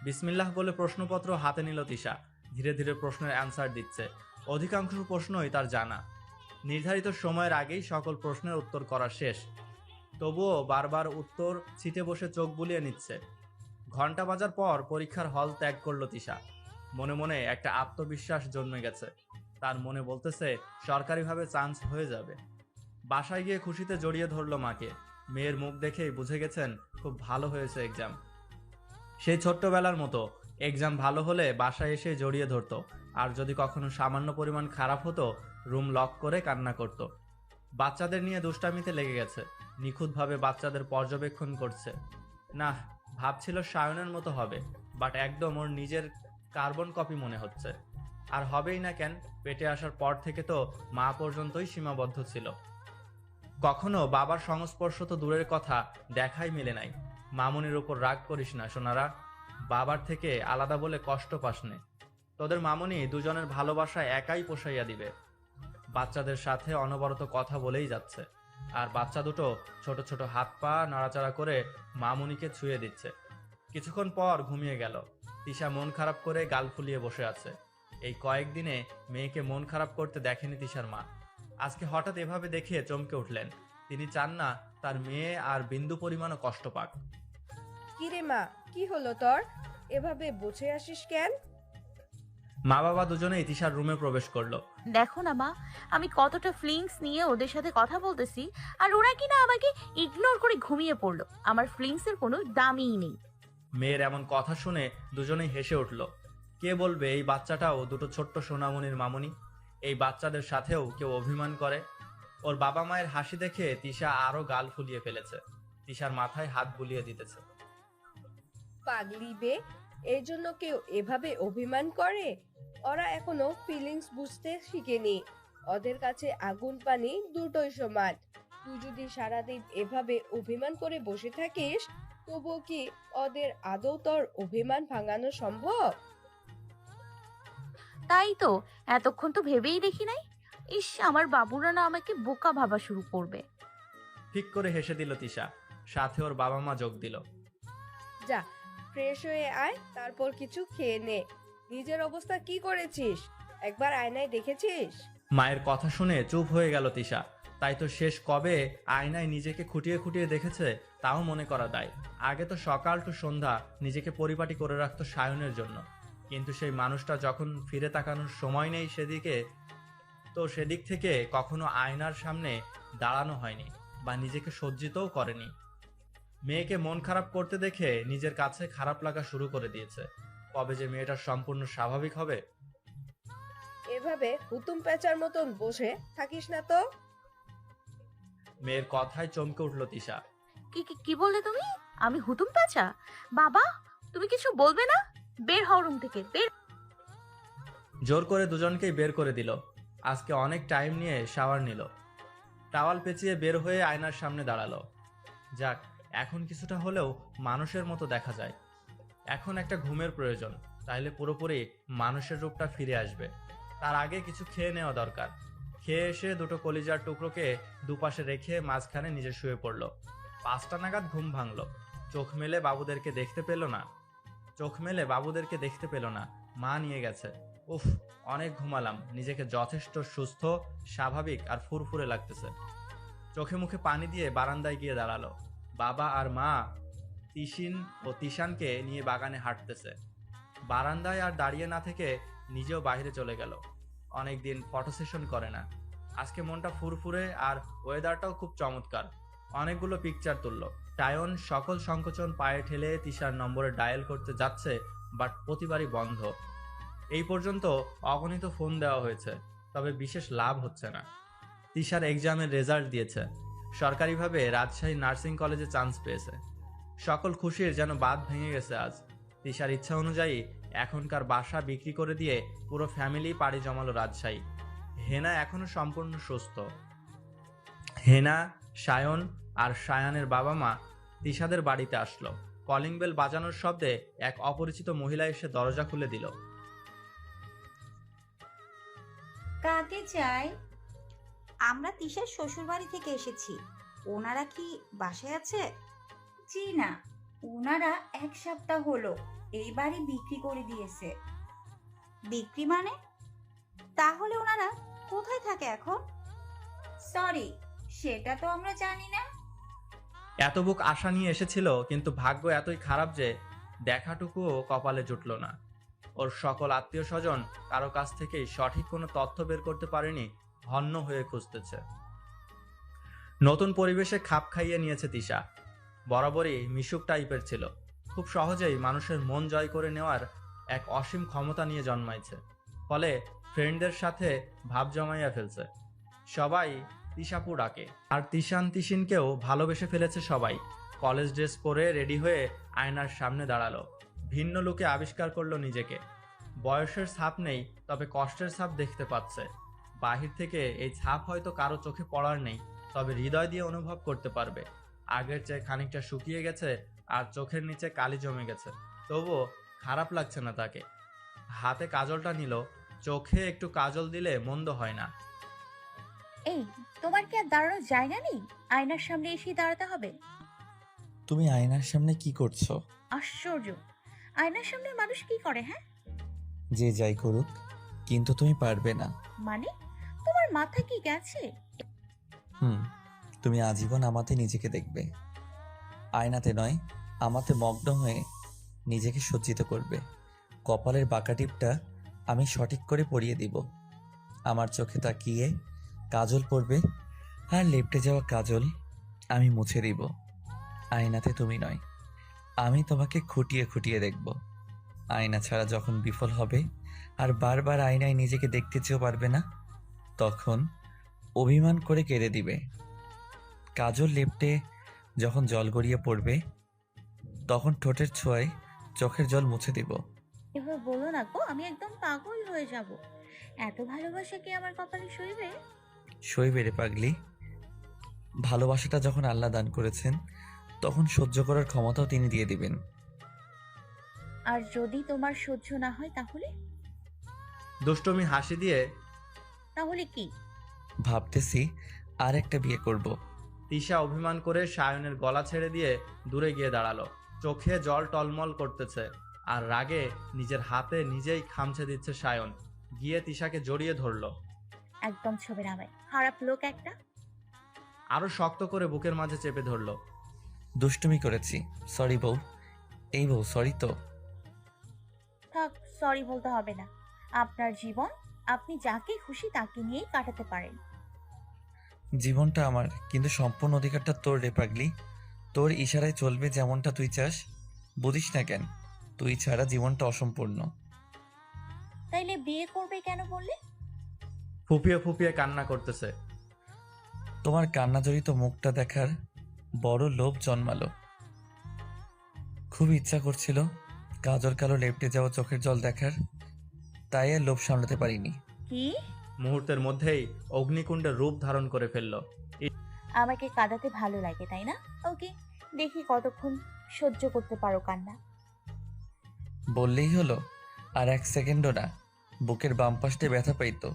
বিসমিল্লাহ বলে প্রশ্নপত্র হাতে নিল তিশা। ধীরে ধীরে প্রশ্নের অ্যান্সার দিচ্ছে। অধিকাংশ প্রশ্নই তার জানা। নির্ধারিত সময়ের আগেই সকল প্রশ্নের উত্তর করা শেষ। তবুও বারবার উত্তর ছিটে বসে চোখ বুলিয়ে নিচ্ছে। ঘন্টা বাজার পর পরীক্ষার হল ত্যাগ করলো তিশা। মনে মনে একটা আত্মবিশ্বাস জন্মে গেছে। তার মনে বলতেছে সরকারিভাবে চান্স হয়ে যাবে। বাসায় গিয়ে খুশিতে জড়িয়ে ধরলো মাকে। মেয়ের মুখ দেখেই বুঝে গেছেন খুব ভালো হয়েছে এক্সাম। সেই ছোট্টবেলার মতো এক্সাম ভালো হলে বাসায় এসে জড়িয়ে ধরতো, আর যদি কখনো সামান্য পরিমাণ খারাপ হতো রুম লক করে কান্না করত। বাচ্চাদের নিয়ে দুষ্টামিতে লেগে গেছে। নিখুঁতভাবে বাচ্চাদের পর্যবেক্ষণ করছে। না, ভাবছিল সায়নের মতো হবে, বাট একদম ওর নিজের কার্বন কপি মনে হচ্ছে। আর হবেই না কেন, পেটে আসার পর থেকে তো মা পর্যন্তই সীমাবদ্ধ ছিল। কখনো বাবার সংস্পর্শ তো দূরের কথা, দেখাই মেলে নাই। মামুনির উপর রাগ করিস না সোনারা, বাবার থেকে আলাদা বলে কষ্ট পাস নে। তোদের মামুনি দুজনের ভালোবাসা একাই পোষাইয়া দিবে। বাচ্চাদের সাথে অনবরত কথা বলেই যাচ্ছে, আর বাচ্চা দুটো ছোট ছোট হাত পা নাড়াচাড়া করে মামুনিকে ছুঁয়ে দিচ্ছে। কিছুক্ষণ পর ঘুমিয়ে গেল। তিশা মন খারাপ করে গাল ফুলিয়ে বসে আছে। এই কয়েকদিনে মেয়েকে মন খারাপ করতে দেখেনি তিশার মা। আজকে হঠাৎ এভাবে দেখে চমকে উঠলেন। তিনি চান না তার মেয়ে আর বিন্দু পরিমাণও কষ্ট পাক। কিরে মা, কি হলো তোর? এভাবে বসে আসিস কেন? মা বাবা দুজনেই তিশার রুমে প্রবেশ করলো। দেখো না মা, আমি কতটা ফিলিংস নিয়ে ওদের সাথে কথা বলতেছি, আর ওরা কিনা আমাকে ইগনোর করে ঘুমিয়ে পড়লো। আমার ফিলিংসের কোনো দামই নেই। মেয়ের এমন কথা শুনে দুজনেই হেসে উঠল। কে বলবে এই বাচ্চাটাও দুটো ছোট্ট সোনামণির মামুনি? এই বাচ্চাদের সাথেও কেউ অভিমান করে? ওর বাবা মায়ের হাসি দেখে তিশা আরো গাল ফুলিয়ে ফেলেছে। তিশার মাথায় হাত বুলিয়ে দিতেছে। পাগলি বে, এই জন্য কেউ এভাবে অভিমান করে? ওরা এখনো ফিলিংস বুঝতে শিখেনি। ওদের কাছে আগুন পানি দুটোই সমান। তুই যদি সারাদিন এভাবে অভিমান করে বসে থাকিস, তবুও কি ওদের আদৌ তোর অভিমান ভাঙানো সম্ভব? তাই তো, এতক্ষণ তো ভেবেই দেখি নাই। ইস, আমার বাবুরা না আমাকে বোকা ভাবা শুরু করবে। ঠিক করে হেসে দিল তিশা, সাথে ওর বাবা মা যোগ দিল। যা, ফ্রেশ হয়ে আয়, তারপর কিছু খেয়ে নে। নিজের অবস্থা কি করেছিস? একবার আয়নায় দেখেছিস? মায়ের কথা শুনে চুপ হয়ে গেল তিশা। তাই তো শেষ কবে আয়নায় নিজেকে খুঁটিয়ে খুঁটিয়ে দেখেছে তাও মনে করা দায়। আগে তো সকাল টু সন্ধ্যা নিজেকে পরিপাটি করে রাখতো সায়নের জন্য, কিন্তু সেই মানুষটা যখন ফিরে তাকানোর সময় নেই সেদিকে, তো সেদিক থেকে কখনো আয়নার সামনে দাঁড়ানো হয়নি বা নিজেকে সজ্জিতও করেনি। মেয়েকে মন খারাপ করতে দেখে নিজের কাছে খারাপ লাগা শুরু করে দিয়েছে। কবে যে মেয়েটা সম্পূর্ণ স্বাভাবিক হবে। এভাবে হুতুম পেঁচার মতন বসে থাকিস না তো। মেয়ের কথায় চমকে উঠল তিশা। কি কি কি বললে তুমি? আমি হুতুম পাচা? বাবা, তুমি কিছু বলবে না? বের হও রুম থেকে, বের। জোর করে দুজনকেই বের করে দিল। আজকে অনেক টাইম নিয়ে শাওয়ার নিল, টাওয়াল পেঁচিয়ে বের হয়ে আয়নার সামনে দাঁড়ালো। যাক, এখন কিছুটা হলেও মানুষের মতো দেখা যায়। এখন একটা ঘুমের প্রয়োজন, তাইলে পুরোপুরি মানুষের রূপটা ফিরে আসবে। তার আগে কিছু খেয়ে নেওয়া দরকার। খেয়ে এসে দুটো কলিজার টুকরোকে দুপাশে রেখে মাঝখানে নিজে শুয়ে পড়ল। 5টা নাগাদ ঘুম ভাঙল। চোখ মেলে বাবুদেরকে দেখতে পেল না। মা নিয়ে গেছে। উফ, অনেক ঘুমালাম। নিজেকে যথেষ্ট সুস্থ, স্বাভাবিক আর ফুরফুরে লাগতেছে। চোখে মুখে পানি দিয়ে বারান্দায় গিয়ে দাঁড়ালো। বাবা আর মা তিশিন ও তিশানকে নিয়ে বাগানে হাঁটতেছে। বারান্দায় আর দাঁড়িয়ে না থেকে নিজেও বাইরে চলে গেল। অনেকদিন ফটো সেশন করে না। আজকে মনটা ফুরফুরে আর ওয়েদারটাও খুব চমৎকার। অনেকগুলো পিকচার তুললো। টায়ন সকল সংকোচন পায়ে ঠেলে তিশার নম্বরে ডায়াল করতে যাচ্ছে, বাট প্রতিবারই বন্ধ। এই পর্যন্ত অগণিত ফোন দেওয়া হয়েছে, তবে বিশেষ লাভ হচ্ছে না। তিশার এক্সামের রেজাল্ট দিয়েছে। সরকারিভাবে রাজশাহী নার্সিং কলেজে চান্স পেয়েছে। সকল খুশির যেন বাঁধ ভেঙে গেছে আজ। তিশার ইচ্ছা অনুযায়ী এখনকার বাসা বিক্রি করে দিয়ে পুরো ফ্যামিলি পাড়ি জমালো রাজশাহী। হেনা এখনো সম্পূর্ণ সুস্থ। হেনা, সায়ন আর সায়ানের বাবা মা তিশাদের বাড়িতে আসলো। কলিং বেল বাজানোর শব্দে এক অপরিচিত মহিলা এসে দরজা খুলে দিল। কাকে চাই? আমরা তিশার শ্বশুর বাড়ি থেকে এসেছি। ওনারা কি বাসায় আছে? জি না, ওনারা 1 সপ্তাহ হলো এই বাড়ি বিক্রি করে দিয়েছে। বিক্রি মানে? তাহলে ওনারা কোথায় থাকে এখন? সরি, সেটা তো আমরা জানি না। এত বুক আশা নিয়ে এসেছিল, কিন্তু ভাগ্য এতই খারাপ যে দেখাটুকুও কপালে জুটল না। ওর সকল আত্মীয় স্বজন কারো কাছ থেকেই সঠিক কোনো তথ্য বের করতে পারেনি, হন্য হয়ে খুঁজতেছে। নতুন পরিবেশে খাপ খাইয়ে নিয়েছে তিশা। বরাবরই মিশুক টাইপের ছিল। খুব সহজেই মানুষের মন জয় করে নেওয়ার এক অসীম ক্ষমতা নিয়ে জন্মাইছে। ফলে ফ্রেন্ডদের সাথে ভাব জমাইয়া ফেলছে। সবাই তিশাপু ডাকে। আর তিশান তিশিনকেও ভালোবেসে ফেলেছে সবাই। কলেজ ড্রেস পরে রেডি হয়ে আয়নার সামনে দাঁড়ালো। ভিন্ন লুকে আবিষ্কার করলো নিজেকে। বয়সের ছাপ নেই, তবে কষ্টের ছাপ দেখতে পাচ্ছে। বাহির থেকে এই ছাপ হয়তো কারো চোখে পড়ার নেই, তবে হৃদয় দিয়ে অনুভব করতে পারবে। আগের চেয়ে খানিকটা শুকিয়ে গেছে আর চোখের নিচে কালি জমে গেছে, তবুও খারাপ লাগছে না তাকে। হাতে কাজলটা নিল। চোখে একটু কাজল দিলে মন্দ হয় না। এই, তোমার কি আর দাঁড়ানোর জায়গা নেই? আয়নার সামনে এসেই দাঁড়াতে হবে? তুমি আয়নার সামনে কি করছো? আশ্চর্য, আয়নার সামনে মানুষ কি করে? হ্যাঁ, যে যাই করুক, কিন্তু তুমি পারবে না। মানে তোমার মাথা কি গেছে? তুমি আজীবন আমাতে নিজেকে দেখবে। আয়নাতে নয়, আমাতে মগ্ন হয়ে নিজেকে সজ্জিত করবে। কপালের বাঁকা টিপটা আমি সঠিক করে পরিয়ে দিব। আমার চোখে তাকিয়ে কাজল পড়বে, আর লেপটে যাওয়া কাজল আমি মুছে দিব। আয়নাতে তুমি নয়, আমি তোমাকে খুঁটিয়ে খুঁটিয়ে দেখব। আয়না ছাড়া যখন বিফল হবে আর বারবার আয়নায় নিজেকে দেখতে চেয়েও পারবে না, তখন অভিমান করে কেঁদে দিবে। কাজল লেপটে যখন জল গড়িয়ে পড়বে, তখন ঠোঁটের ছোঁয়ায় চোখের জল মুছে দিব। এভাবে বলো না গো, আমি একদম পাগল হয়ে যাব। এত ভালোবাসা কি আমার কপালে সইবে? সইবে রে পাগলি। ভালোবাসাটা যখন আল্লাহ দান করেছেন, তখন সহ্য করার ক্ষমতাও তিনি দিয়ে দিবেন। আর যদি তোমার সহ্য না হয় তাহলে? দুষ্টমি হাসি দিয়ে তাহলে কি? ভাবতেছি আর একটা বিয়ে করব। তিশা অভিমান করে সায়নের গলা ছেড়ে দিয়ে দূরে গিয়ে দাঁড়ালো। চোখে জল টলমল করতেছে আর রাগে নিজের হাতে নিজেই খামচে দিচ্ছে সায়ন। গিয়ে তিশাকে জড়িয়ে ধরলো। একদম ছবে না ভাই, খারাপ লোক একটা। আরো শক্ত করে বুকের মাঝে চেপে ধরলো। দুষ্টুমি করেছি, সরি বউ। এই বউ, সরি তো। থাক, সরি বলতে হবে না। আপনার জীবন, আপনি যাকে খুশি তাকে নিয়েই কাটাতে পারেন। জীবনটা আমার, কিন্তু সম্পূর্ণ অধিকারটা তোর রে পাগলি। তোর ইশারায় চলবে যেমনটা তুই চাস। বুঝিস না কেন? তুই ছাড়া জীবনটা অসম্পূর্ণ। তাইলে বিয়ে করবে কেন বললে? ফুপিয়ে ফুপিয়ে কান্না করতেছে। তোমার কান্নাজড়িত মুখটা দেখার বড় লোভ জন্মালো। খুব ইচ্ছা করছিল কাজল কালো লেপটে যাওয়া চোখের জল দেখার, তাই আর লোভ সামলাতে পারিনি। কি? মুহূর্তের মধ্যেই অগ্নিকুণ্ডের রূপ ধারণ করে ফেললো। আমাকে কাঁদাতে ভালো লাগে তাই না? ওকে, দেখি কতক্ষণ সহ্য করতে পারো কান্না। বললেই হলো, আর এক সেকেন্ডও না। বুকের বাম পাশে ব্যথা পাইতো।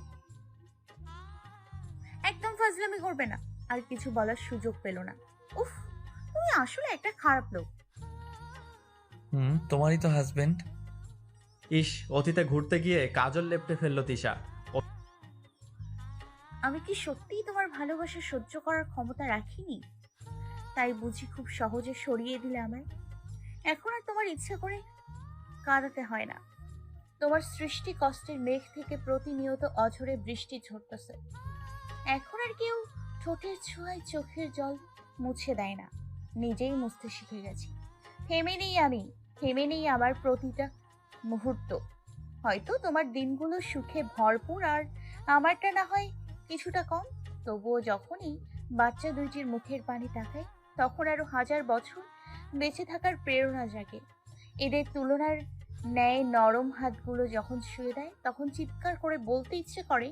একদম ফাজলামি করবে না। আর কিছু বলার সুযোগ পেল না। উফ, তুমি আসলে একটা খারাপ লোক। তোমারই তো হাজবেন্ড। ইস, অতীতে ঘুরতে গিয়ে কাজল লেপটে ফেললো তিশা। আমি কি সত্যিই তোমার ভালোবাসা সহ্য করার ক্ষমতা রাখিনি? তাই বুঝি খুব সহজে সরিয়ে দিলে আমায়? এখন আর তোমার ইচ্ছা করে কাঁদাতে হয় না। তোমার সৃষ্টি কষ্টের মেঘ থেকে প্রতিনিয়ত অঝরে বৃষ্টি ঝরতেছে। এখন আর কেউ ঠোঁটের ছোঁয়ায় চোখের জল মুছে দেয় না, নিজেই মুছতে শিখে গেছি। থেমে নেই আমি, থেমে নেই আমার প্রতিটা মুহূর্ত। হয়তো তোমার দিনগুলো সুখে ভরপুর আর আমারটা না হয় কিছুটা কম, তবুও যখনই বাচ্চা দুইটির মুখের পানি তাকাই, তখন আরো 1000 বছর বেঁচে থাকার প্রেরণা জাগে। এদের তুলনার ন্যায় নরম হাতগুলো যখন ছুঁয়ে দেয়, তখন চিৎকার করে বলতে ইচ্ছে করে,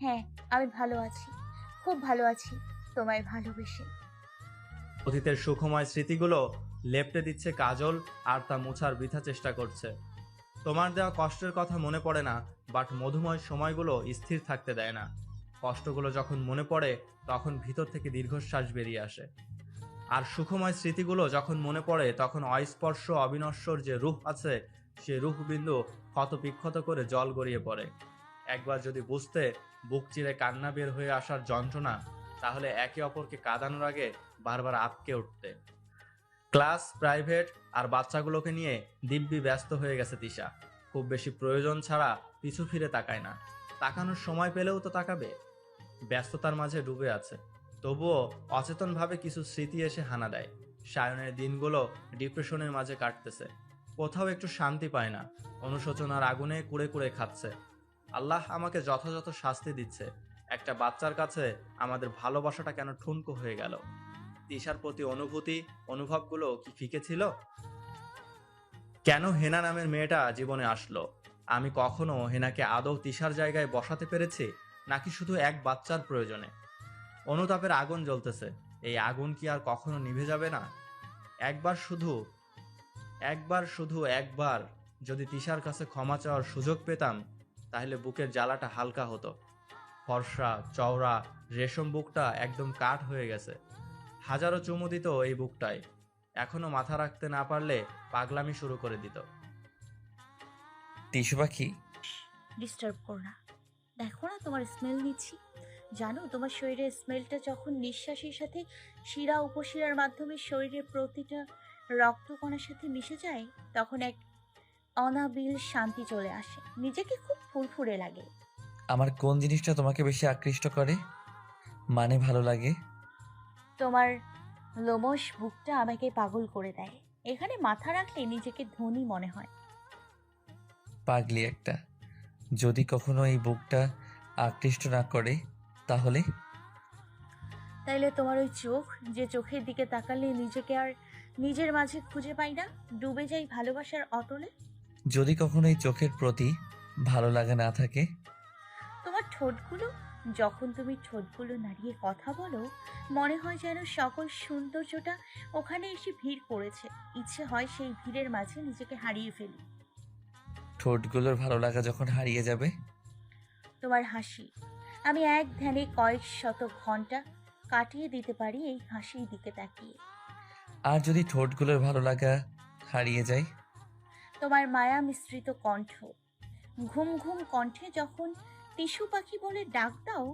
হ্যাঁ আমি ভালো আছি, খুব ভালো আছি তোমায় ভালোবেসে। অতীতের সুখময় স্মৃতিগুলো লেপটে দিচ্ছে কাজল আর তা মোছার বৃথা চেষ্টা করছে। তোমার দেওয়া কষ্টের কথা মনে পড়ে না, বাট মধুময় সময়গুলো স্থির থাকতে দেয় না। কষ্টগুলো যখন মনে পড়ে তখন ভিতর থেকে দীর্ঘশ্বাস বেরিয়ে আসে। আর সুখময় স্মৃতিগুলো যখন মনে পড়ে তখন অস্পর্শ অবিনশ্বর যে রূহ আছে, সে রূহবিন্দু ক্ষত বিক্ষত করে জল গড়িয়ে পড়ে। একবার যদি বুঝতে বুক চিরে কান্না বের হয়ে আসার যন্ত্রণা, তাহলে একে অপরকে কাঁদানোর আগে বারবার আটকে উঠতে। ক্লাস, প্রাইভেট আর বাচ্চাগুলোকে নিয়ে দিব্যি ব্যস্ত হয়ে গেছে তিশা। খুব বেশি প্রয়োজন ছাড়া পিছু ফিরে তাকায় না। তাকানোর সময় পেলেও তো তাকাবে। ব্যস্ততার মাঝে ডুবে আছে, তবুও অচেতনভাবে কিছু স্মৃতি এসে হানা দেয়। সায়নের দিনগুলো ডিপ্রেশনের মাঝে কাটতেছে। কোথাও একটু শান্তি পায় না, অনুশোচনার আগুনে কুড়ে কুড়ে খাচ্ছে। আল্লাহ আমাকে যথাযথ শাস্তি দিচ্ছে। একটা বাচ্চার কাছে আমাদের ভালোবাসাটা কেন ঠুনকো হয়ে গেল? তিশার প্রতি অনুভবগুলো কি ফিকে ছিল? কেন হেনা নামের মেয়েটা জীবনে আসলো? আমি কখনো হেনাকে আদৌ তিশার জায়গায় বসাতে পেরেছি, নাকি শুধু এক বাচ্চার প্রয়োজনে? অনুতাপের আগুন জ্বলতেছে, এই আগুন কি আর কখনো নিভে যাবে না? একবার যদি তিশার কাছে ক্ষমা চাওয়ার সুযোগ পেতাম, তাহলে বুকের জ্বালাটা হালকা হতো। ফর্সা চওড়া রেশম বুকটা একদম কাঠ হয়ে গেছে। হাজারো চুমু দিত এই বুকটায়। এখনো মাথা রাখতে না পারলে পাগলামি শুরু করে দিত। টিসু পাখি, ডিস্টার্ব করো না। দেখো না তোমার স্মেল নিচ্ছি। জানো তোমার শরীরের স্মেলটা যখন নিঃশ্বাসের সাথে শিরা উপশিরার মাধ্যমে শরীরের প্রতিটা রক্তকণার সাথে মিশে যায়, তখন এক অনাবিল শান্তি চলে আসে, নিজেকে খুব ফুরফুরে লাগে। আমার কোন জিনিসটা তোমাকে বেশি আকৃষ্ট করে? মানে ভালো লাগে? তোমার লোমশ বুকটা আমাকে পাগল করে দেয়। এখানে মাথা রাখলে নিজেকে ধনী মনে হয়। পাগলি একটা। যদি কখনো এই বুকটা আকৃষ্ট না করে, তাহলে তাইলে তোমার ওই চোখ, যে চোখের দিকে তাকালে নিজেকে আর নিজের মাঝে খুঁজে পাই না, ডুবে যাই ভালোবাসার অতলে। যদি কখনো এই চোখের প্রতি ভালো লাগা না থাকে? তোমার ঠোঁটগুলো, যখন তুমি ঠোঁটগুলো নাড়িয়ে কথা বলো, মনে হয় যেন সকল সৌন্দর্যটা ওখানে এসে ভিড় করেছে। ইচ্ছে হয় সেই ভিড়ের মাঝে নিজেকে হারিয়ে ফেলি। ঠোঁটগুলোর ভালো লাগা যখন হারিয়ে যাবে? তোমার হাসি, আমি এক ধ্যানে কয়েক শত ঘন্টা কাটিয়ে দিতে পারি এই হাসির দিকে তাকিয়ে। আর যদি ঠোঁটগুলোর ভালো লাগা হারিয়ে যায়? তোমার মায়া মিশ্রিত কণ্ঠ, ঘুম ঘুম কণ্ঠে যখন টিস্যু পাখি বলে ডাক দাও,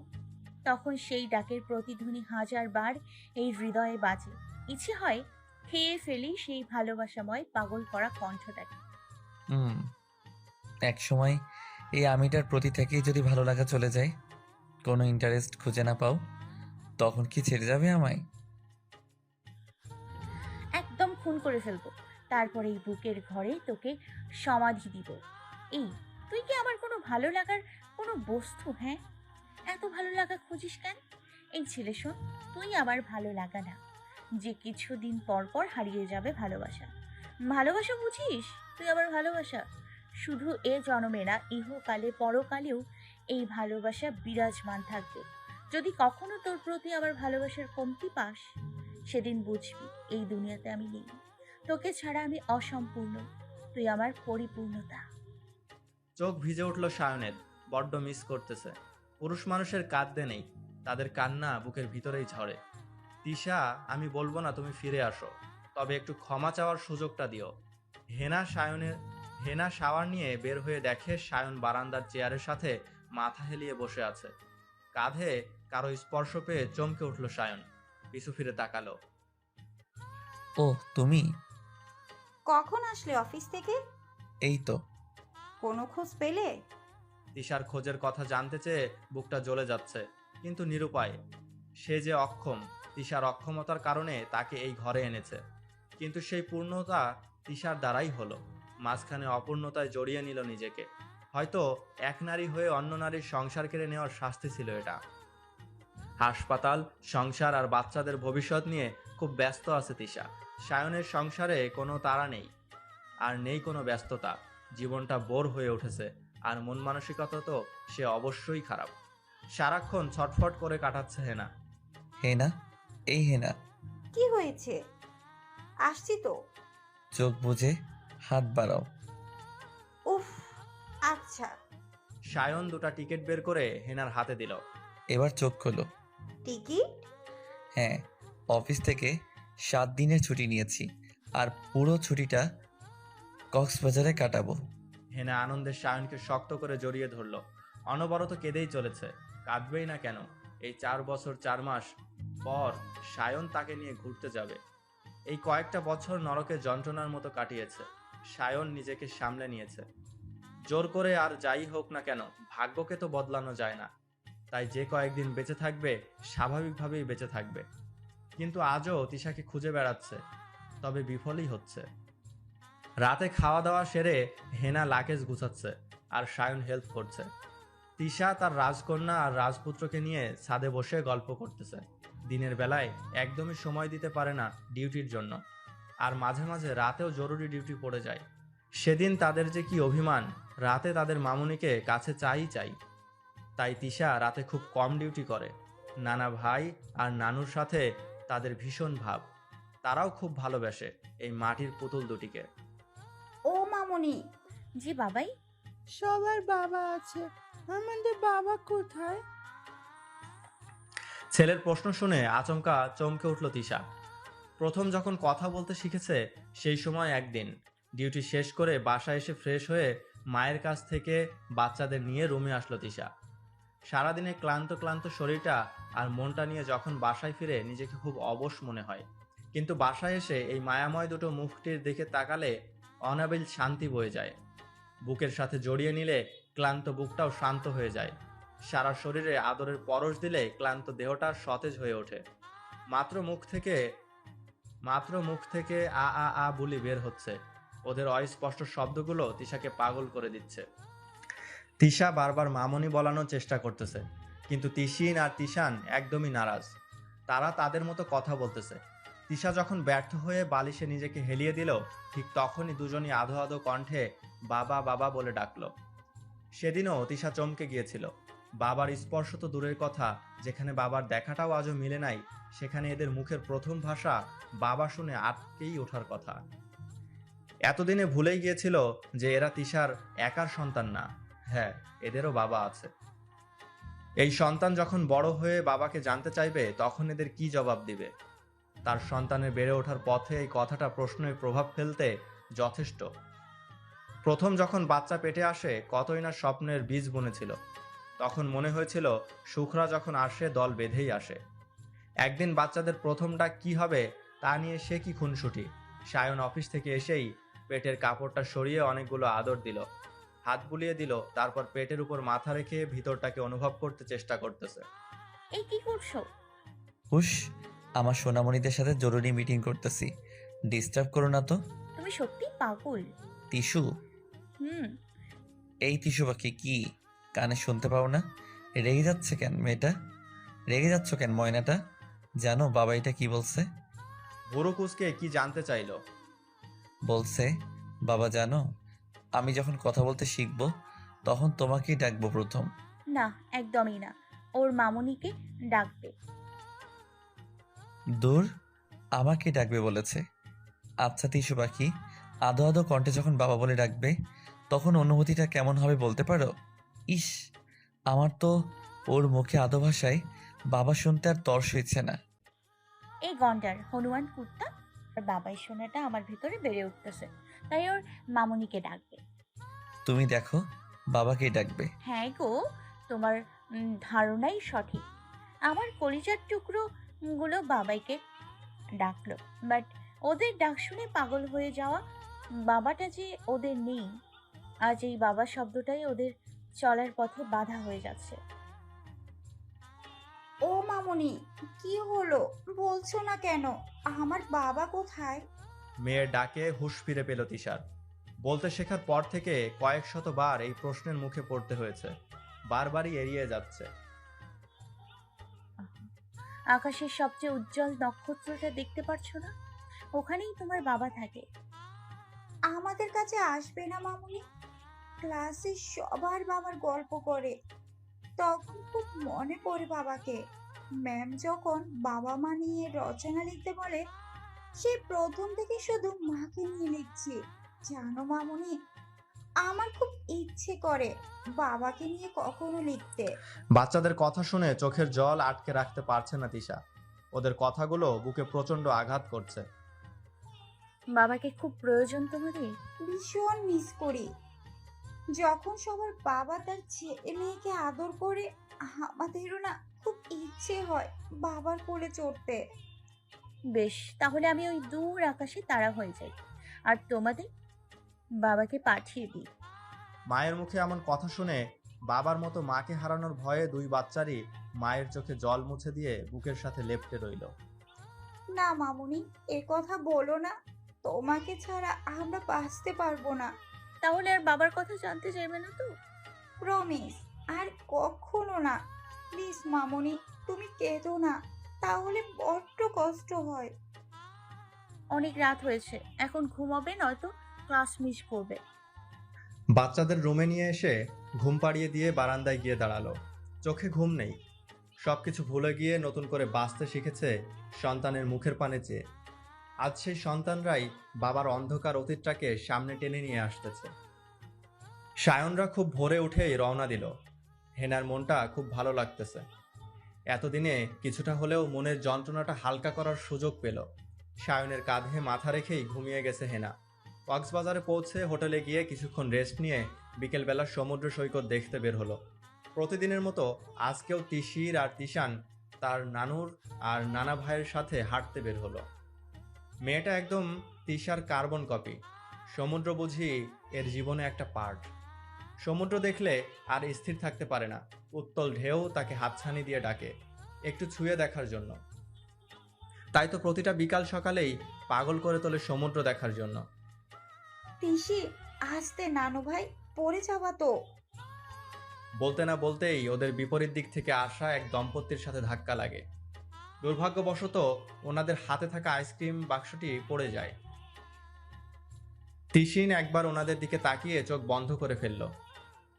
তখন সেই ডাকের প্রতিধ্বনি হাজার বার এই হৃদয়ে বাজে। ইচ্ছে হয় খেয়ে ফেলি সেই ভালোবাসাময় পাগল করা কণ্ঠটাকে। হুম, এক সময় এই আমিটার প্রতি থেকেই যদি ভালো লাগা চলে যায়, কোনো ইন্টারেস্ট খুঁজে না পাও, তখন কি ছেড়ে যাবে আমায়? একদম খুন করে ফেলবো, তারপরে এই বুকের ঘরে তোকে সমাধি দিব। এই, তুই কি আমার কোনো ভালো লাগার কোনো বস্তু? হ্যাঁ, এত ভালো লাগা খুঁজিস কেন? এই ছেলে শোন, তুই আমার ভালো লাগা না, যে কিছুদিন পর পর হারিয়ে যাবে ভালোবাসা। ভালোবাসা বুঝিস তুই? আবার ভালোবাসা শুধু এ জন্মে না, ইহকালে পরকালেও এই ভালোবাসা বিরাজমান থাকবে। যদি কখনো তোর প্রতি আবার ভালোবাসার কমতি পাস, সেদিন বুঝবি এই দুনিয়াতে আমি নেই। তোকে ছাড়া আমি অসম্পূর্ণ, তুই আমার পরিপূর্ণতা। চোখ ভিজে উঠল সায়নের। বড্ড মিস করতেছে। পুরুষ মানুষের কাঁদতে নেই, তাদের কান্না বুকের ভিতরেই ঝরে। তিশা, আমি বলবো না তুমি ফিরে আসো, তবে একটু ক্ষমা চাওয়ার সুযোগটা দিও। হেনা শাওয়ার নিয়ে বের হয়ে দেখে সায়ন বারান্দার চেয়ারের সাথে মাথা হেলিয়ে বসে আছে। কাঁধে কারো স্পর্শ পেয়ে চমকে উঠল সায়ন, পিছু ফিরে তাকালো। ও তুমি? কখন আসলে অফিস থেকে? এই তো। কোনো খোঁজ পেলে? তিশার খোঁজের কথা জানতে চেয়ে বুকটা জ্বলে যাচ্ছে, কিন্তু নিরুপায়। সে যে অক্ষম, তিশার অক্ষমতার কারণে তাকে এই ঘরে এনেছে। কিন্তু সেই পূর্ণতা তিশার দ্বারাই হলো। মাঝখানে অপূর্ণতায় জড়িয়ে নিল নিজেকে। হয়তো এক নারী হয়ে অন্য নারীর সংসার কেড়ে নেওয়ার শাস্তি ছিল এটা। হাসপাতাল, সংসার আর বাচ্চাদের ভবিষ্যৎ নিয়ে খুব ব্যস্ত আছে তিশা। সায়নের সংসারে কোনো তাড়া নেই, আর নেই কোনো ব্যস্ততা। জীবনটা বোর হয়ে উঠেছে, আর মন মানসিকতা তো সে অবশ্যই খারাপ। সারাক্ষণ ছটফট করে কাটাচ্ছে হেনা। হেনা? এই হেনা? কি হয়েছে? আসছি তো। চোখ বুজে হাত বাড়াও। উফ, আচ্ছা। সায়ন দুটা টিকিট বের করে হেনার হাতে দিল। এবার চোখ খোলো। টিকিট? হ্যাঁ, অফিস থেকে 7 দিনের ছুটি নিয়েছি, আর পুরো ছুটিটা কক্সবাজারে কাটাবো। হেনা আনন্দে সায়নকে শক্ত করে জড়িয়ে ধরল। অনবরত কেঁদেই চলেছে। কাঁদবেই না কেন? এই 4 বছর 4 মাস পর সায়ন তাকে নিয়ে ঘুরতে যাবে। এই কয়েকটা বছর নরকে যন্ত্রণার মতো কাটিয়েছে। সায়ন নিজেকে সামলে নিয়েছে। জোর করে আর যাই হোক না কেন, ভাগ্যকে তো বদলানো যায় না। তাই যে কয়েকদিন বেঁচে থাকবে, স্বাভাবিকভাবেই বেঁচে থাকবে। কিন্তু আজও তিশাকে খুঁজে বেড়াচ্ছে, তবে বিফলই হচ্ছে। রাতে খাওয়া দাওয়া সেরে হেনা লাগেজ গুছাচ্ছে, আর সায়ন হেল্প করছে। তিশা তার রাজকন্যা আর রাজপুত্রকে নিয়ে ছাদে বসে গল্প করতেছে। দিনের বেলায় একদমই সময় দিতে পারে না ডিউটির জন্য, আর মাঝে মাঝে রাতেও জরুরি ডিউটি পড়ে যায়। সেদিন তাদের যে কি অভিমান, রাতে তাদের মামুনিকে কাছে চাই। তাই তিশা রাতে খুব কম ডিউটি করে। নানা ভাই আর নানুর সাথে তাদের ভীষণ ভাব। তারাও খুব ভালোবাসে এই মাটির পুতুল দুটিকে। ও মামুনি। জি বাবাই। সবার বাবা আছে, আমাদের বাবা কোথায়? ছেলের প্রশ্ন শুনে আচমকা চমকে উঠল তিশা। প্রথম যখন কথা বলতে শিখেছে, সেই সময় একদিন ডিউটি শেষ করে বাসায় এসে ফ্রেশ হয়ে মায়ের কাছ থেকে বাচ্চাদের নিয়ে রুমে আসলো তিশা। সারাদিনে ক্লান্ত ক্লান্ত শরীরটা আর মনটা নিয়ে যখন বাসায় ফিরে নিজেকে খুব অবশ মনে হয়। কিন্তু বাসায় এসে এই মায়াময় দুটো মুখটির দিকে তাকালে অনাবিল শান্তি বয়ে যায়। বুকের সাথে জড়িয়ে নিলে ক্লান্ত বুকটাও শান্ত হয়ে যায়। সারা শরীরে আদরের পরশ দিলে ক্লান্ত দেহটা সতেজ হয়ে ওঠে। মাত্র মুখ থেকে আ আ আ বলি বের হচ্ছে। ওদের অস্পষ্ট শব্দগুলো তিশাকে পাগল করে দিচ্ছে। তিশা বারবার মামনি বলানোর চেষ্টা করতেছে, কিন্তু তিশিন আর তিশান একদমই নারাজ। তারা তাদের মতো কথা বলতেছে, তিশা যখন ব্যর্থ হয়ে বালিশে নিজেকে হেলিয়ে দিল, ঠিক তখনই দুজনই আধো আধো কণ্ঠে বাবা বাবা বলে ডাকলো। সেদিনও তিশা চমকে গিয়েছিল। বাবার স্পর্শ তো দূরের কথা, যেখানে বাবার দেখাটাও আজও মিলে নাই, সেখানে এদের মুখের প্রথম ভাষা বাবা শুনে আটকেই ওঠার কথা। এতদিনে ভুলেই গিয়েছিল যে এরা তিশার একার সন্তান না, হ্যাঁ, এদেরও বাবা আছে। এই সন্তান যখন বড় হয়ে বাবাকে জানতে চাইবে, তখন এদের কি জবাব দিবে? তার সন্তানের বেড়ে ওঠার পথে এই কথাটা প্রশ্নের প্রভাব ফেলতে যথেষ্ট। প্রথম যখন বাচ্চা পেটে আসে, কতই না স্বপ্নের বীজ বুনেছিল। তখন মনে হয়েছিল সুখরা যখন আসে দল বেঁধেই আসে। একদিন বাচ্চাদের প্রথম ডাক কি হবে তা নিয়ে সে কি খুনসুটি। সায়ন অফিস থেকে এসেই পেটের কাপড়টা সরিয়ে অনেকগুলো আদর দিল, হাত বুলিয়ে দিল, তারপর পেটের উপর মাথা রেখে ভিতরটাকে অনুভব করতে চেষ্টা করতেছে। এই কি করছো? হুশ, আমার সোনামণিদের সাথে জরুরি মিটিং করতেছি, ডিস্টার্ব করো না তো। তুমি সত্যি পাগল। টিস্যু? হুম। এই টিস্যু পাখি কি কানে শুনতে পাও না? রেগে যাচ্ছে কেন মেয়েটা? রেগে যাচ্ছ কেন ময়নাটা? জানো বাবা এটা কি বলছে? বুড়ো কুসকে কি জানতে চাইলো? বলছে, বাবা জানো, আমি যখন কথা বলতে শিখবো তখন তোমাকেই ডাকবো প্রথম। না, একদমই না। ওর মামুনিকে ডাকবে। দূর, আমাকে ডাকবে বলেছে। আচ্ছা টিস্যু পাখি, আধো আধো কণ্ঠে যখন বাবা বলে ডাকবে তখন অনুভূতিটা কেমন হবে বলতে পারো? ইস, আমার তো ওর মুখে আধো ভাষায় বাবা শুনতে আর তর্স হয়েছে না। এই গন্ডার হনুমান কুত্তা আর বাবাই শোনাটা আমার ভিতরে বেড়ে উঠতেছে, তাই ওর মামুনিকে ডাকবে। তুমি দেখো বাবাকেই ডাকবে। হ্যাঁ গো, তোমার ধারণাই সঠিক। আমার কলিজার টুকরো গুলো বাবাইকে ডাকলো, বাট ওদের ডাক শুনে পাগল হয়ে যাওয়া বাবাটা যে ওদের নেই, আজ এই বাবা শব্দটাই ওদের চলার পথে বাধা হয়ে যাচ্ছে। ও মামুনি, কি হলো বলছো না কেন? আমার বাবা কোথায়? মেয়ের ডাকে হুঁশ ফিরে পেল তিশার। বলতে শেখার পর থেকে কয়েক শতবার এই প্রশ্নের মুখে পড়তে হয়েছে, বারবারই এড়িয়ে যাচ্ছে। আকাশের সবচেয়ে উজ্জ্বল নক্ষত্রটা দেখতে পারছো না? ওখানেই তোমার বাবা থাকে। আমাদের কাছে আসবে না মামুনি? ক্লাসে সবার বাবার গল্প করে, তখন খুব মনে পড়ে বাবাকে। ম্যাম যখন বাবা মা নিয়ে রচনা লিখতে বলে, সেই প্রথম থেকে শুধু মাকে নিয়ে লিখছি। জানো মামুনি, আমার খুব ইচ্ছে করে বাবাকে নিয়ে কখনো লিখতে। বাচ্চাদের কথা শুনে চোখের জল আটকে রাখতে পারছে না তিশা। ওদের কথাগুলো বুকে প্রচন্ড আঘাত করছে। বাবাকে খুব প্রয়োজন তোমাদের? ভীষণ মিস করি। যখন সবার বাবা তার ছেলে মেয়েকে আদর করে, আমাদেরও না খুব ইচ্ছে হয় বাবার কোলে চড়তে। বেশ, তাহলে আমি ওই দূর আকাশে তারা হয়ে যাই আর তোমাদের বাবাকে পাঠিয়ে দিই। মায়ের মুখে এমন কথা শুনে বাবার মতো মাকে হারানোর ভয়ে দুই বাচ্চারই মায়ের চোখে জল মুছে দিয়ে বুকের সাথে লেপ্টে রইল। না মামুনি, এ কথা বলো না। তোমাকে ছাড়া আমরা বাঁচতে পারবো না। তাহলে আর বাবার কথা জানতে চাইবে না তো? প্রমিস, আর কখনো না। প্লিজ মামুনি, তুমি কেঁদো না, তাহলে বড্ড কষ্ট হয়। অনেক রাত হয়েছে, এখন ঘুমাবে, নয়তো ক্লাস মিস করবে। বাচ্চাদের রুমে নিয়ে এসে ঘুম পাড়িয়ে দিয়ে বারান্দায় গিয়ে দাঁড়ালো। চোখে ঘুম নেই, সবকিছু ভুলে গিয়ে নতুন করে বাঁচতে শিখেছে সন্তানের মুখের পানে চেয়ে। আজ সেই সন্তানরাই বাবার অন্ধকার অতীতটাকে সামনে টেনে নিয়ে আসতেছে। সায়নরা খুব ভোরে উঠেই রওনা দিল। হেনার মনটা খুব ভালো লাগতেছে। এতদিনে কিছুটা হলেও মনের যন্ত্রণাটা হালকা করার সুযোগ পেল। সায়নের কাঁধে মাথা রেখেই ঘুমিয়ে গেছে হেনা। কক্সবাজারে পৌঁছে হোটেলে গিয়ে কিছুক্ষণ রেস্ট নিয়ে বিকেলবেলা সমুদ্র সৈকত দেখতে বের হলো। প্রতিদিনের মতো আজকেও তিশির আর তিশান তার নানুর আর নানা ভাইয়ের সাথে হাঁটতে বের হলো। মেয়েটা একদম তিশার কার্বন কপি। সমুদ্র বুঝি এর জীবনে একটা পার্ট। সমুদ্র দেখলে আর স্থির থাকতে পারে না। উত্তল ঢেউ তাকে হাতছানি দিয়ে ডাকে একটু ছুঁয়ে দেখার জন্য। তাই তো প্রতিটা বিকাল সকালেই পাগল করে তোলে সমুদ্র দেখার জন্য। পিসি, আসতে নানু ভাই, পড়ে যাবা তো। বলতে না বলতেই ওদের বিপরীত দিক থেকে আসা এক দম্পতির সাথে ধাক্কা লাগে। দুর্ভাগ্যবশত ওনাদের হাতে থাকা আইসক্রিম বাক্সটি পড়ে যায়। তিশিন একবার ওনাদের দিকে তাকিয়ে চোখ বন্ধ করে ফেলল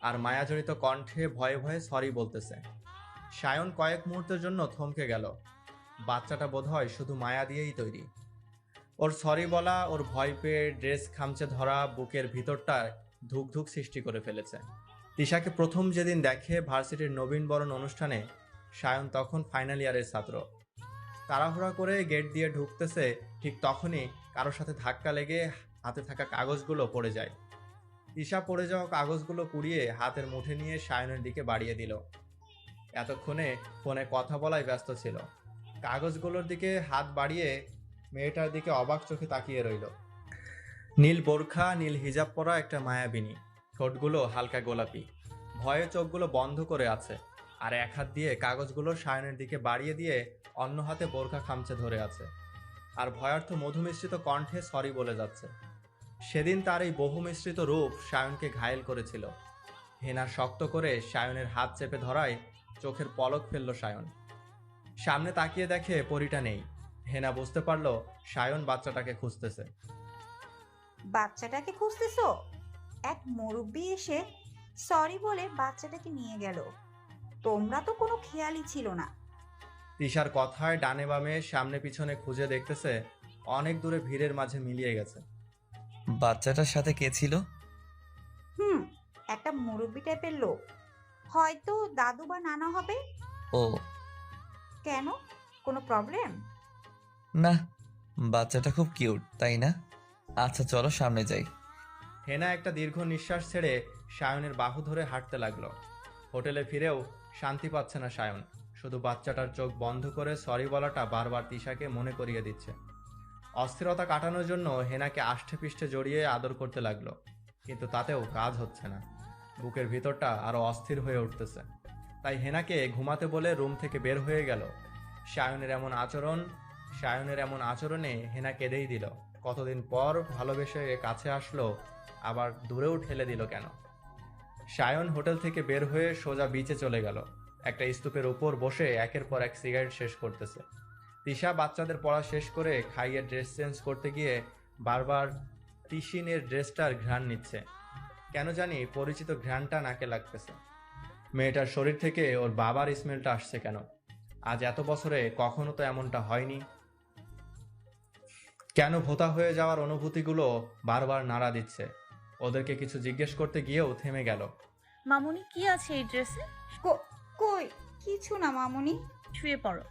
আর মায়াজড়িত কণ্ঠে ভয়ে ভয়ে সরি বলতেছে। সায়ন কয়েক মুহূর্তের জন্য থমকে গেল। বাচ্চাটা বোধহয় শুধু মায়া দিয়েই তৈরি। ওর সরি বলা ওর ভয় পেয়ে ড্রেস খামচে ধরা বুকের ভিতরটায় ধুক ধুক সৃষ্টি করে ফেলেছে। তিশাকে প্রথম যেদিন দেখে ভার্সিটির নবীনবরণ অনুষ্ঠানে, সায়ন তখন ফাইনাল ইয়ারের ছাত্র। তাড়াহুড়া করে গেট দিয়ে ঢুকতেছে, ঠিক তখনই কারোর সাথে ধাক্কা লেগে হাতে থাকা কাগজগুলো পড়ে যায়। তিশা পড়ে যাওয়া কাগজগুলো কুড়িয়ে হাতের মুঠে নিয়ে সায়নের দিকে বাড়িয়ে দিল। এতক্ষণে ফোনে কথা বলায় ব্যস্ত ছিল। কাগজগুলোর দিকে হাত বাড়িয়ে মেয়েটার দিকে অবাক চোখে তাকিয়ে রইল। নীল বোরখা, নীল হিজাব পরা একটা মায়াবিনী, ঠোঁটগুলো হালকা গোলাপি, ভয়ে চোখগুলো বন্ধ করে আছে, আর এক হাত দিয়ে কাগজগুলো সায়নের দিকে বাড়িয়ে দিয়ে অন্য হাতে বোরখা খামচে ধরে আছে, আর ভয়ার্থ মধুমিশ্রিত কণ্ঠে সরি বলে যাচ্ছে। সেদিন তার এই বহু মিশ্রিত রূপ সায়নকে ঘায়েল করেছিল। হেনা শক্ত করে সায়নের হাত চেপে ধরায় চোখের পলক ফেলল সায়ন। সামনে তাকিয়ে দেখে পরিটা নেই। হেনা বুঝতে পারল সায়ন বাচ্চাটাকে খুঁজতেছে। বাচ্চাটাকে খুঁজতেছো? এক মুরব্বি এসে সরি বলে বাচ্চাটাকে নিয়ে গেল। তোমরা তো কোনো খেয়ালই ছিল না। তিশার কথায় ডানে বামে সামনে পিছনে খুঁজে দেখতেছে, অনেক দূরে ভিড়ের মাঝে মিলিয়ে গেছে। বাচ্চাটার সাথে কে ছিল? একটা মুরব্বি টাইপের লোক, হয়তো দাদু বা নানা হবে। ও কেন, কোনো প্রবলেম? না, বাচ্চাটা খুব কিউট, তাই না? আচ্ছা চলো সামনে যাই। হেনা একটা দীর্ঘ নিঃশ্বাস ছেড়ে সায়নের বাহু ধরে হাঁটতে লাগলো। হোটেলে ফিরেও শান্তি পাচ্ছে না সায়ন। শুধু বাচ্চাটার চোখ বন্ধ করে সরি বলাটা বারবার তিশাকে মনে করিয়ে দিচ্ছে। অস্থিরতা কাটানোর জন্য হেনাকে আষ্টে পৃষ্ঠে জড়িয়ে আদর করতে লাগলো, কিন্তু তাতেও কাজ হচ্ছে না। বুকের ভিতরটা আরো অস্থির হয়ে উঠতেছে। তাই হেনাকে ঘুমাতে বলে রুম থেকে বের হয়ে গেল। সায়নের এমন আচরণে হেনা কেঁদেই দিল। কতদিন পর ভালোবেসে কাছে আসলো, আবার দূরেও ঠেলে দিল কেন? সায়ন হোটেল থেকে বের হয়ে সোজা বিচে চলে গেল। একটা স্তূপের উপর বসে একের পর এক সিগারেট শেষ করতেছে। তিশা বাচ্চাদের পড়া শেষ করে খাইয়ে ড্রেস চেঞ্জ করতে গিয়ে বারবার তিশিনের ড্রেসটার ঘ্রাণ নিচ্ছে। কেন জানি পরিচিত ঘ্রাণটা নাকে লাগতেছে। মেয়েটার শরীর থেকে ওর বাবার স্মেলটা আসছে কেন? আজ এত বছরে কখনো তো এমনটা হয়নি। কেন ভোতা হয়ে যাওয়ার অনুভূতিগুলো বারবার নাড়া দিচ্ছে? ওদেরকে কিছু জিজ্ঞেস করতে গিয়েও থেমে গেল। মামুনি, কি আছে এই ড্রেসে? কই কিছু না মামুনি। শুয়ে পড়ো।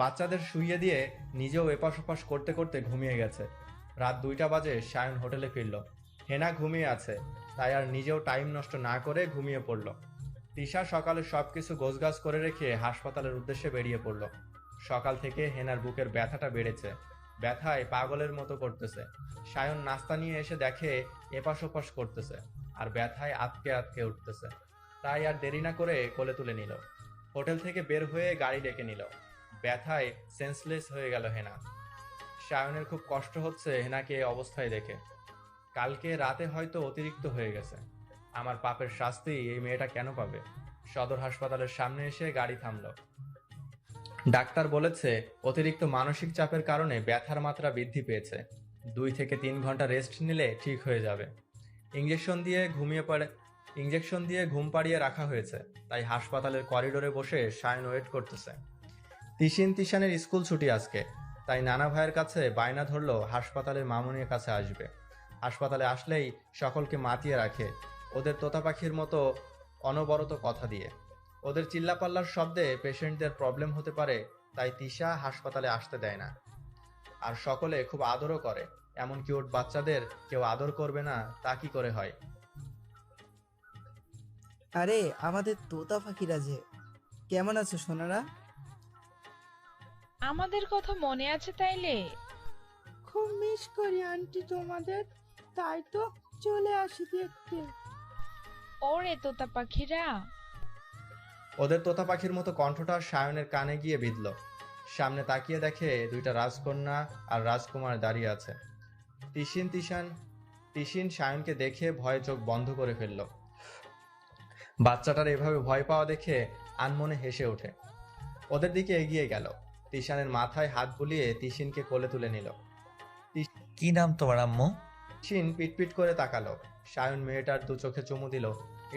বাচ্চাদের শুইয়ে দিয়ে নিজেও এপাশ ওপাশ করতে করতে ঘুমিয়ে গেছে। রাত 2টা বাজে সায়ন হোটেলে ফিরল। হেনা ঘুমিয়ে আছে, তাই আর নিজেও টাইম নষ্ট না করে ঘুমিয়ে পড়ল। তিশা সকালে সবকিছু গোছগাছ করে রেখে হাসপাতালের উদ্দেশ্যে বেরিয়ে পড়ল। সকাল থেকে হেনার বুকের ব্যথাটা বেড়েছে, ব্যথায় পাগলের মতো করতেছে। সায়ন নাস্তা নিয়ে এসে দেখে এপাশ ওপাশ করতেছে আর ব্যথায় আটকে আটকে উঠতেছে। তাই আর দেরি না করে কোলে তুলে নিল। হোটেল থেকে বের হয়ে গাড়ি ডেকে নিল। ব্যথায় সেন্সলেস হয়ে গেল হেনা। সায়নের খুব কষ্ট হচ্ছে হেনাকে এই অবস্থায় দেখে। কালকে রাতে হয়তো অতিরিক্ত হয়ে গেছে। আমার পাপের শাস্তি এই মেয়েটা কেন পাবে? সদর হাসপাতালের সামনে এসে গাড়ি থামল। ডাক্তার বলেছে অতিরিক্ত মানসিক চাপের কারণে ব্যথার মাত্রা বৃদ্ধি পেয়েছে। 2 থেকে 3 ঘন্টা রেস্ট নিলে ঠিক হয়ে যাবে। ইঞ্জেকশন দিয়ে ঘুম পাড়িয়ে রাখা হয়েছে। তাই হাসপাতালের করিডোরে বসে সায়ন ওয়েট করতেছে। তিশানের স্কুল ছুটি আজকে, তাই নানা ভাইয়ের কাছে বায়না ধরলো হাসপাতালের মামুনির কাছে আসবে। হাসপাতালে আসলেই সকলকে মাতিয়ে রাখে, ওদের তোতা পাখির মতো অনবরত কথা দিয়ে। ওদের চিল্লাপাল্লার শব্দে পেশেন্টদের প্রবলেম হতে পারে, তাই তিশা হাসপাতালে আসতে দেয় না। আর সকলে খুব আদরও করে। এমন কিউট বাচ্চাদের কেউ আদর করবে না তা কি করে হয়? আরে আমাদের তোতা পাখিরা যে, কেমন আছো সোনারা? আমাদের কথা মনে আছে তাইলে? খুব মিস করি আন্টি তোমাদের, তাই তো চলে আসি দেখতে। ওরে তোতা পাখিরা। ওদের তোতা পাখির মতো কণ্ঠটা সায়নের কানে গিয়ে বিঁধল। সামনে তাকিয়ে দেখে 2টা রাজকন্যা আর রাজকুমার দাঁড়িয়ে আছে। তিশিন সায়নকে দেখে ভয়ে চোখ বন্ধ করে ফেলল। বাচ্চাটার এভাবে ভয় পাওয়া দেখে আনমনে হেসে ওঠে। ওদের দিকে এগিয়ে গেল। তিশানের মাথায় হাত বুলিয়ে তিশিনকে কোলে তুলে নিল। কি নাম তোমার আম্মু? তিশিন পিটপিট করে তাকালো। সায়ন মেয়েটার দু চোখে চুমু দিল।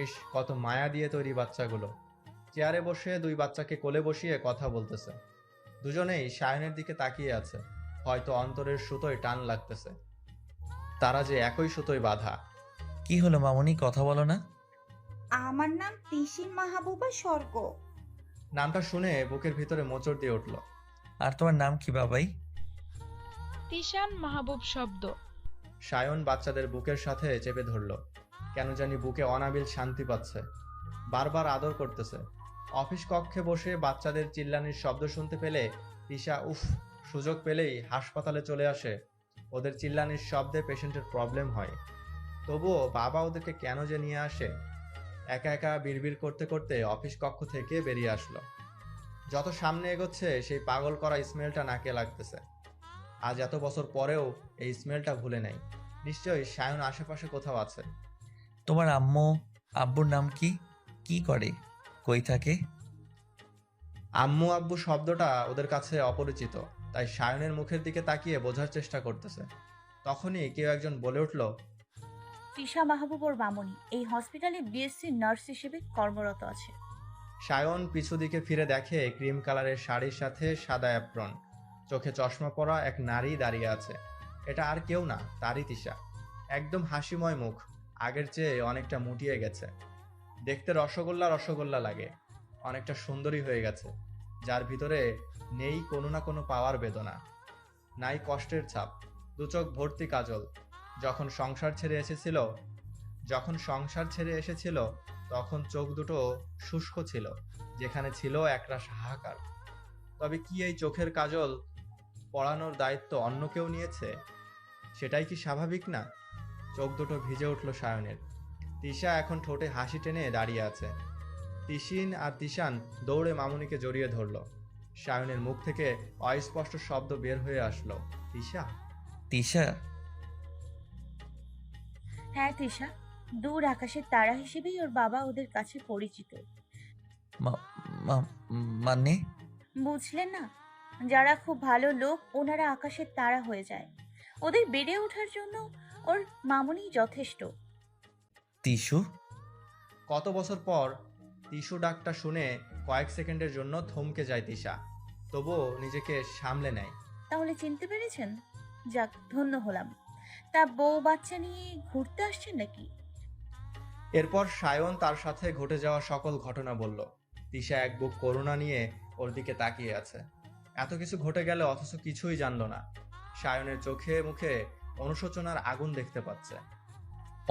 ইস, কত মায়া দিয়ে তৈরি বাচ্চাগুলো। চেয়ারে বসে দুই বাচ্চাকে কোলে বসিয়ে কথা বলতেছে। দুজনেই সায়নের দিকে তাকিয়ে আছে। হয়তো অন্তরের সুতোয় টান লাগতেছে। তারা যে একই সুতোয় বাঁধা। কি হলো মামুনি, কথা বলো না? আমার নাম তিশিন মাহবুবা স্বর্গ। নামটা শুনে বুকের ভিতরে মোচড় দিয়ে উঠল। আর তোমার নাম কি বাবাই? তিশান মাহবুব শব্দ। সায়ন বাচ্চাদের বুকের সাথে চেপে ধরল। কেন জানি বুকে অনাবিল শান্তি পাচ্ছে। বারবার আদর করতেছে। অফিস কক্ষে বসে বাচ্চাদের চিল্লানির শব্দ শুনতে পেলে তিশা সুযোগ পেলেই হাসপাতালে চলে আসে। ওদের চিল্লানির শব্দে পেশেন্টের প্রবলেম হয়। তবুও বাবা ওদেরকে কেন যে নিয়ে আসে। একা একা বিড়বিড় করতে করতে অফিস কক্ষ থেকে বেরিয়ে আসলো। যত সামনে এগোচ্ছে সেই পাগল করা স্মেলটা নাকে লাগতেছে। আজ এত বছর পরেও এই স্মেলটা ভুলে নাই। নিশ্চয়ই সায়ন আশেপাশে কোথাও আছে। তোমার আম্মু আব্বুর নাম কি? কি করে? কই থাকে? আম্মু আব্বু শব্দটা ওদের কাছে অপরিচিত, তাই সায়নের মুখের দিকে তাকিয়ে বোঝার চেষ্টা করতেছে। তখনই কেউ একজন বলে উঠল, তৃষা মাহবুব ওর মামনি এই হসপিটালে বিএসসি নার্স হিসেবে কর্মরত আছে। সায়ন পিছু দিকে ফিরে দেখে ক্রিম কালারের শাড়ির সাথে সাদা অ্যাপ্রন, চোখে চশমা পরা এক নারী দাঁড়িয়ে আছে। এটা আর কেউ না, তারই তিশা। একদম হাসিময় মুখ, আগের চেয়ে অনেকটা মুটিয়ে গেছে। দেখতে রসগোল্লা রসগোল্লা লাগে। অনেকটা সুন্দরী হয়ে গেছে, যার ভিতরে নেই কোনো না কোনো পাওয়ার বেদনা, নাই কষ্টের ছাপ। দু চোখ ভর্তি কাজল। যখন সংসার ছেড়ে এসেছিল তখন চোখ দুটো শুষ্ক ছিল, যেখানে ছিল একরাশ হাহাকার। তবে কি এই চোখের কাজল পড়ানোর দায়িত্ব অন্য কেউ নিয়েছে? সেটাই কি স্বাভাবিক না? চোখ দুটো ভিজে উঠল সায়নের। তিশা এখন ঠোঁটে হাসি টেনে দাঁড়িয়ে আছে। তিশিন আর তিশান দৌড়ে মামুনিকে জড়িয়ে ধরল। সায়নের মুখ থেকে অস্পষ্ট শব্দ বের হয়ে আসলো, তিশা। তিশা? হ্যাঁ তৃষা, দূর আকাশের তারা হিসেবেই ওর বাবা ওদের কাছে পরিচিত। মানে? বুঝলেন না? যারা খুব ভালো লোক ওনারা আকাশের তারা হয়ে যায়। ওদের বেড়ে ওঠার জন্য ওর মামুনি যথেষ্ট। তিশু? কত বছর পর তিশু ডাকটা শুনে কয়েক সেকেন্ডের জন্য থমকে যায় তিশা, তবুও নিজেকে সামলে নেয়। তাহলে চিনতে পেরেছেন? যাক, ধন্য হলাম। তা বউ বাচ্চা নিয়ে ঘুরতে আসছেন নাকি? এরপর সায়ন তার সাথে ঘটে যাওয়া সকল ঘটনা বলল। তিশা এক বুক করুণা নিয়ে ওর দিকে তাকিয়ে আছে। এত কিছু ঘটে গেল অথচ কিছুই জানলো না। সায়নের চোখে মুখে অনুশোচনার আগুন দেখতে পাচ্ছে।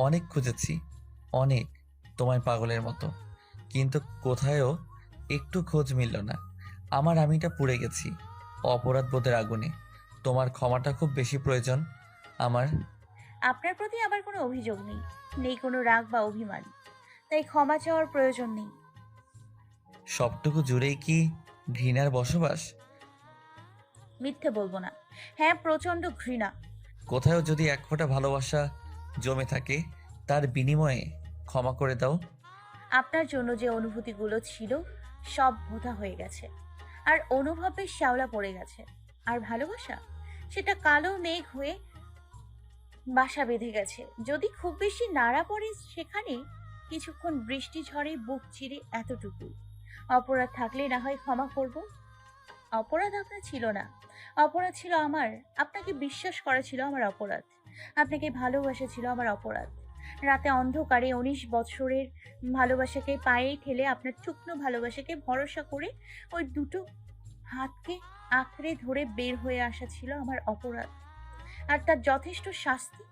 অনেক খুঁজেছি, অনেক, তোমায় পাগলের মতো, কিন্তু কোথায়ও একটু খোঁজ মিলল না। আমার আমিটা পুড়ে গেছি অপরাধ বোধের আগুনে। তোমার ক্ষমাটা খুব বেশি প্রয়োজন আমার। আপনার প্রতি আমার কোনো অভিযোগ নেই, নেই কোনো রাগ বা অভিমান, তাই ক্ষমা চাওয়ার প্রয়োজন নেই। সবটুকু জুড়েই কি ঘৃণার বসবাস? মিথ্যে বলবো না, হ্যাঁ প্রচন্ড ঘৃণা। কোথাও যদি এক ফোঁটা ভালোবাসা জমে থাকে তার বিনিময়ে ক্ষমা করে দাও। আপনার জন্য যে অনুভূতিগুলো ছিল সব ভোঁতা হয়ে গেছে, আর অনুভবের শ্যাওলা পড়ে গেছে। আর ভালোবাসা, সেটা কালো মেঘ হয়ে বাসা বেঁধে গেছে। যদি খুব বেশি নাড়া পড়ে সেখানে, কিছুক্ষণ বৃষ্টি ঝড়ে বুক চিরে এতটুকু। অপরাধ থাকলে না হয় ক্ষমা করব। অপরাধ আপনার ছিল না, অপরাধ ছিল আমার। আপনাকে বিশ্বাস করা ছিল আমার অপরাধ, আপনাকে ভালোবাসা ছিল আমার অপরাধ। রাতে অন্ধকারে 19 বছরের ভালোবাসাকে পায়ে ঠেলে আপনার শুকনো ভালোবাসাকে ভরসা করে ওই দুটো হাতকে আঁকড়ে ধরে বের হয়ে আসা ছিল আমার অপরাধ। আর তার যথেষ্ট শাস্তি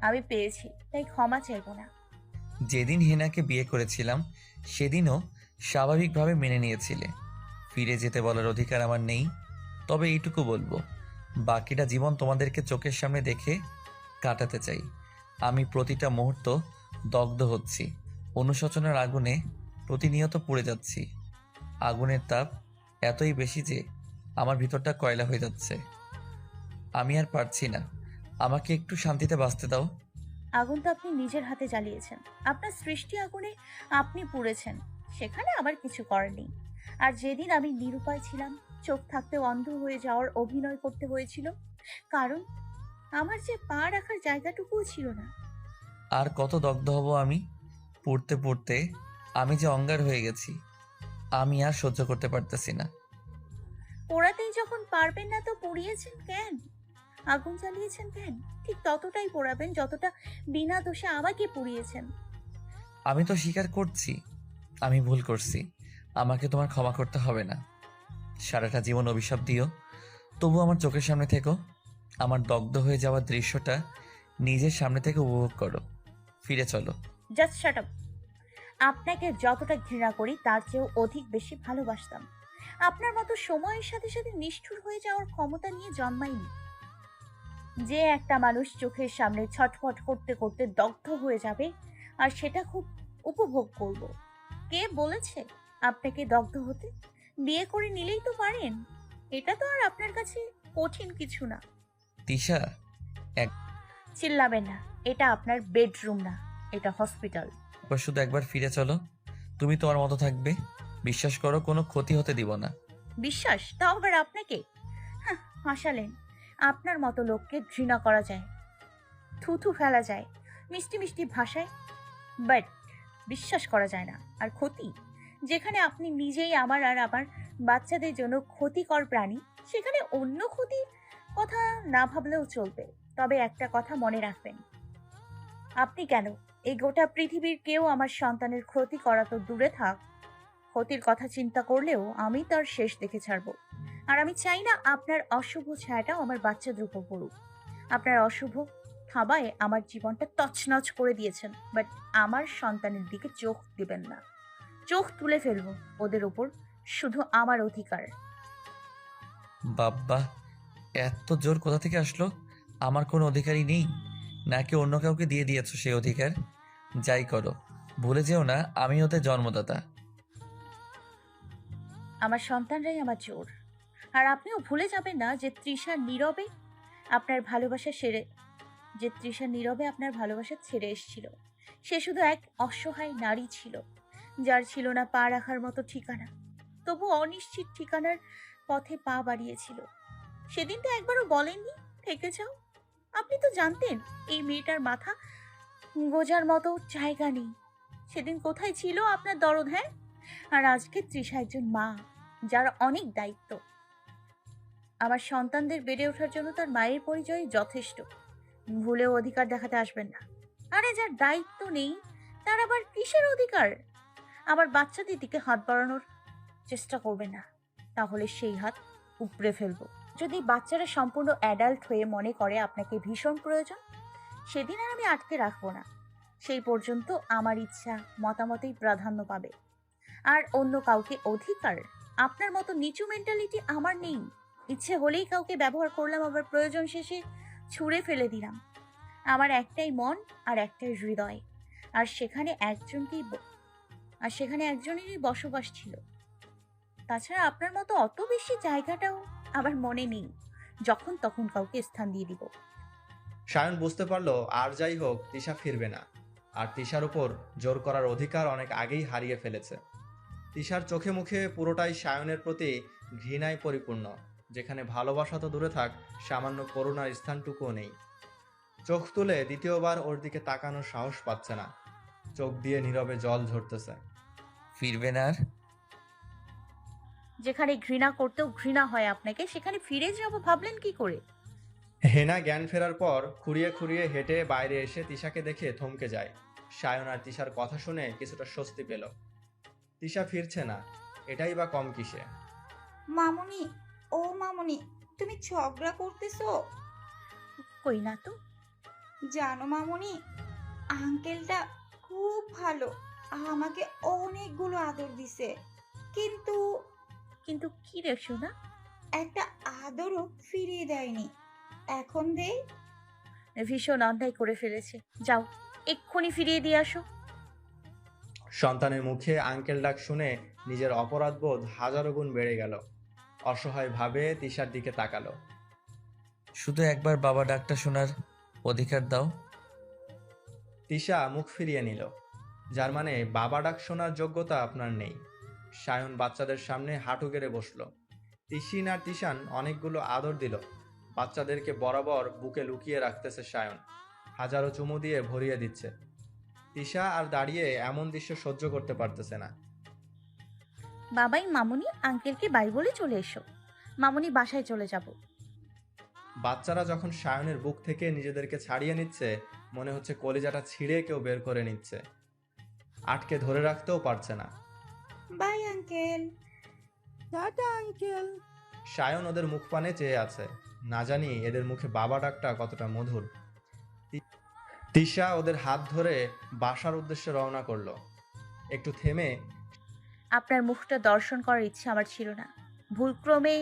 আমি পেয়েছি, তাই ক্ষমা চাইব না। যেদিন হেনাকে বিয়ে করেছিলাম সেদিনও স্বাভাবিকভাবে মেনে নিয়েছিলে। ফিরে যেতে বলার অধিকার আমার নেই। তবে এইটুকু বলবো, বাকিটা জীবন তোমাদেরকে চোখের সামনে দেখে কাটাতে চাই। আমি প্রতিটা মুহূর্ত দগ্ধ হচ্ছি, অনুশোচনার আগুনে প্রতিনিয়ত পুড়ে যাচ্ছি। আগুনের তাপ এতই বেশি যে আমার ভিতরটা কয়লা হয়ে যাচ্ছে। আমি আর পারছি না, আমাকে একটু শান্তিতে বাঁচতে দাও। আগুন তো আপনি নিজের হাতে জ্বালিয়েছেন, আপনার সৃষ্টি আগুনে আপনি পুড়েছেন, সেখানে আমার কিছু করার নেই। আর যেদিন আমি নিরুপায় ছিলাম চোখ থাকতেও অন্ধ হয়ে যাওয়ার অভিনয় করতে হয়েছিল, কারণ আমার যে পা রাখার জায়গাটুকুও ছিল না। আর কত দগ্ধ হব আমি? পড়তে পড়তে আমি যে অঙ্গার হয়ে গেছি, আমি আর সহ্য করতে পারতেছি না। পোড়াতেই যখন পারবেন না তো পুড়িয়েছেন কেন? আগুন জ্বালিয়েছেন কেন? ঠিক ততটাই পোড়াবেন যতটা বিনা দোষে আমাকে পুড়িয়েছেন। আমি তো স্বীকার করছি আমি ভুল করছি, আমাকে তোমার ক্ষমা করতে হবে না। সারাটা জীবন অভিশাপ দিও, তবু আমার চোখের সামনে থেকো। আমার দগ্ধ হয়ে যাওয়ার দৃশ্যটা নিজের সামনে থেকে উপভোগ করো। ফিরে চলো। Just shut up. আপনাকে যতটা ঘৃণা করি তার চেয়েও অধিক বেশি ভালোবাসতাম। আপনার মতো সময়ের সাথে সাথে নিষ্ঠুর হয়ে যাওয়ার ক্ষমতা নিয়ে জন্মাইনি। যে একটা মানুষ চোখের সামনে ছটফট করতে করতে দগ্ধ হয়ে যাবে, আর সেটা খুব উপভোগ করব। কে বলেছে আপনাকে দগ্ধ হতে? বিয়ে করে নিলেই তো পারেন। এটা তো আর আপনার কাছে কঠিন কিছু না। তিশা, চিল্লাবেন না, এটা আপনার বেডরুম না, এটা হসপিটাল। শুধু একবার ফিরে চলো। তুমি তোমার মতো থাকবে, বিশ্বাস করো কোনো ক্ষতি হতে দিব না। বিশ্বাস? তাও আবার আপনাকে? হাসালেন। আপনার মতো লোককে ঘৃণা করা যায়, থুথু ফেলা যায় মিষ্টি মিষ্টি ভাষায়, বাট বিশ্বাস করা যায় না। আর ক্ষতি, যেখানে আপনি নিজেই আমার আর আমার বাচ্চাদের জন্য ক্ষতিকর প্রাণী, সেখানে অন্য ক্ষতির কথা না ভাবলেও চলবে। তবে একটা কথা মনে রাখবেন, আপনি কেন, এই গোটা পৃথিবীর কেউ আমার সন্তানের ক্ষতি করা তো দূরে থাক, ক্ষতির কথা চিন্তা করলেও আমি তার শেষ দেখে ছাড়বো। আর আমি চাই না আপনার অশুভ ছায়াটাও আমার বাচ্চাদের উপর পড়ুক। আপনার অশুভ থাবায় আমার জীবনটা তছনছ করে দিয়েছেন, বাট আমার সন্তানের দিকে চোখ দিবেন না। চোখ তুলে ফেলবো ওদের উপর, শুধু আমার অধিকার। বাব্বা, এত জোর কোথা থেকে আসলো? আমার কোনো অধিকারই নেই নাকি অন্য কাউকে দিয়ে দিয়েছো সেই অধিকার? যাই করো, ভুলে যেও না আমি ওদের জন্মদাতা। আমার সন্তানরাই আমার জোর। আর আপনিও ভুলে যাবেন না যে তৃষা নীরবে আপনার ভালোবাসা ছেড়ে এসেছিল। সে শুধু এক অসহায় নারী ছিল, যার ছিল না পা রাখার মতো ঠিকানা, তবু অনিশ্চিত ঠিকানার পথে পা বাড়িয়েছিল। সেদিন তো একবারও বলেননি থেকে যাও। আপনি তো জানতেন এই মেয়েটার মাথা গোজার মতো জায়গা নেই। সেদিন কোথায় ছিল আপনার দরদ? হ্যাঁ, আর আজকে তৃষা একজন মা, যার অনেক দায়িত্ব। আমার সন্তানদের বেড়ে ওঠার জন্য তার মায়ের পরিচয় যথেষ্ট। ভুলেও অধিকার দেখাতে আসবেন না। আরে যার দায়িত্ব নেই তার আবার কিসের অধিকার? আমার বাচ্চাদের দিকে হাত বাড়ানোর চেষ্টা করবেন না, তাহলে সেই হাত উপড়ে ফেলবো। যদি বাচ্চারা সম্পূর্ণ অ্যাডাল্ট হয়ে মনে করে আপনাকে ভীষণ প্রয়োজন, সেদিন আর আমি আটকে রাখবো না। সেই পর্যন্ত আমার ইচ্ছা মতামতই প্রাধান্য পাবে, আর অন্য কাউকে অধিকার। আপনার মতো নিচু মেন্টালিটি আমার নেই। ইচ্ছে হলেই কাউকে ব্যবহার করলাম, আবার প্রয়োজন শেষে ছুঁড়ে ফেলে দিলাম। আমার একটাই মন আর একটাই হৃদয়, আর সেখানে একজনেরই বসবাস ছিল। তাছাড়া আপনার মতো অত বেশি জায়গাটাও আমার মনে নেই যখন তখন কাউকে স্থান দিয়ে দিব। সায়ন বুঝতে পারলো আর যাই হোক তিশা ফিরবে না, আর তিশার উপর জোর করার অধিকার অনেক আগেই হারিয়ে ফেলেছে। তিশার চোখে মুখে পুরোটাই সায়নের প্রতি ঘৃণায় পরিপূর্ণ, যেখানে ভালোবাসা তো দূরে থাক, সামান্য করুণার স্থানটুকুও নেই। চোখ তুলে দ্বিতীয়বার ওর দিকে তাকানোর সাহস পাচ্ছে না, চোখ দিয়ে নীরবে জল ঝরতেছে। ফিরবে না আর? যেখানে ঘৃণা করতেও ঘৃণা হয় আপনাকে, সেখানে ফিরে যাব ভাবলেন কি করে? হেনা জ্ঞান ফেরার পর খুঁড়িয়ে খুঁড়িয়ে হেঁটে বাইরে এসে তিশাকে দেখে থমকে যায়। সায়ন আর তিশার কথা শুনে কিছুটা স্বস্তি পেল। তিশা ফিরছে না, এটাই বা কম কিসে। মামুনি, ও মামুনি, তুমি ঝগড়া করতেছো? কই না তো। জানো মামুনি, আঙ্কেলটা খুব ভালো, আমাকে অনেকগুলো আদর দিছে, কিন্তু কিন্তু কি রে সোনা? একটা আদরও ফিরিয়ে দেয়নি। এখন দেই? ভীষণ অন্যায় করে ফেলেছে, যাও এক্ষুনি ফিরিয়ে দিয়ে আসো। সন্তানের মুখে আঙ্কেল ডাক শুনে নিজের অপরাধবোধ হাজারো গুণ বেড়ে গেল। অসহায় ভাবে তিশার দিকে তাকালো। শুধু একবার বাবা ডাকটা শোনার অধিকার দাও। তিশা মুখ ফিরিয়ে নিল, যার মানে বাবা ডাক শোনার যোগ্যতা আপনার নেই। সায়ন বাচ্চাদের সামনে হাঁটু গেড়ে বসলো। তিশিন আর তিশান অনেকগুলো আদর দিল। বাচ্চাদেরকে বরাবর বুকে লুকিয়ে রাখতেছে সায়ন, হাজারো চুমু দিয়ে ভরিয়ে দিচ্ছে। তিশা আর দাঁড়িয়ে এমন দৃশ্য সহ্য করতে পারতেছে না। বাবাই মামুনি আঙ্কেলকে বাই বলে চলে এসো, মামুনি বাসায় চলে যাব। বাচ্চারা যখন সায়নের বুক থেকে নিজেদেরকে ছাড়িয়ে নিচ্ছে, মনে হচ্ছে কলিজাটা ছিঁড়ে কেউ বের করে নিচ্ছে। আটকে ধরে রাখতেও পারছে না। Bye uncle. Tata uncle. Sayan ওদের মুখ পানে চেয়ে আছে, না জানি এদের মুখে বাবা ডাকটা কতটা মধুর। তিশা ওদের হাত ধরে বাসার উদ্দেশ্যে রওনা করলো। একটু থেমে, আপনার মুখটা দর্শন করার ইচ্ছে আমার ছিল না, ভুলক্রমে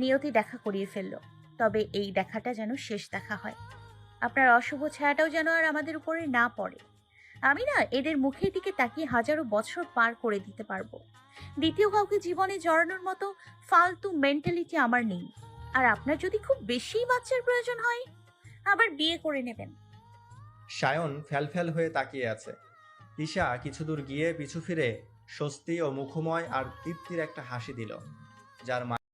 নিয়তি দেখা করিয়ে ফেললো। তবে এই দেখাটা যেন শেষ দেখা হয়, আপনার অশুভ ছায়াটাও যেন আর আমাদের উপরে না পড়ে। আমি না এদের মুখের দিকে তাকিয়ে হাজারো বছর পার করে দিতে পারবো। দ্বিতীয় কাউকে জীবনে জড়ানোর মতো ফালতু মেন্টালিটি আমার নেই। আর আপনার যদি খুব বেশি বাচ্চার প্রয়োজন হয়, আবার বিয়ে করে নেবেন। সায়ন ফ্যালফ্যাল হয়ে তাকিয়ে আছে। তিশা কিছু দূর গিয়ে পিছু ফিরে স্বস্তি ও মুখময় আর তৃপ্তির একটা হাসি দিল, যার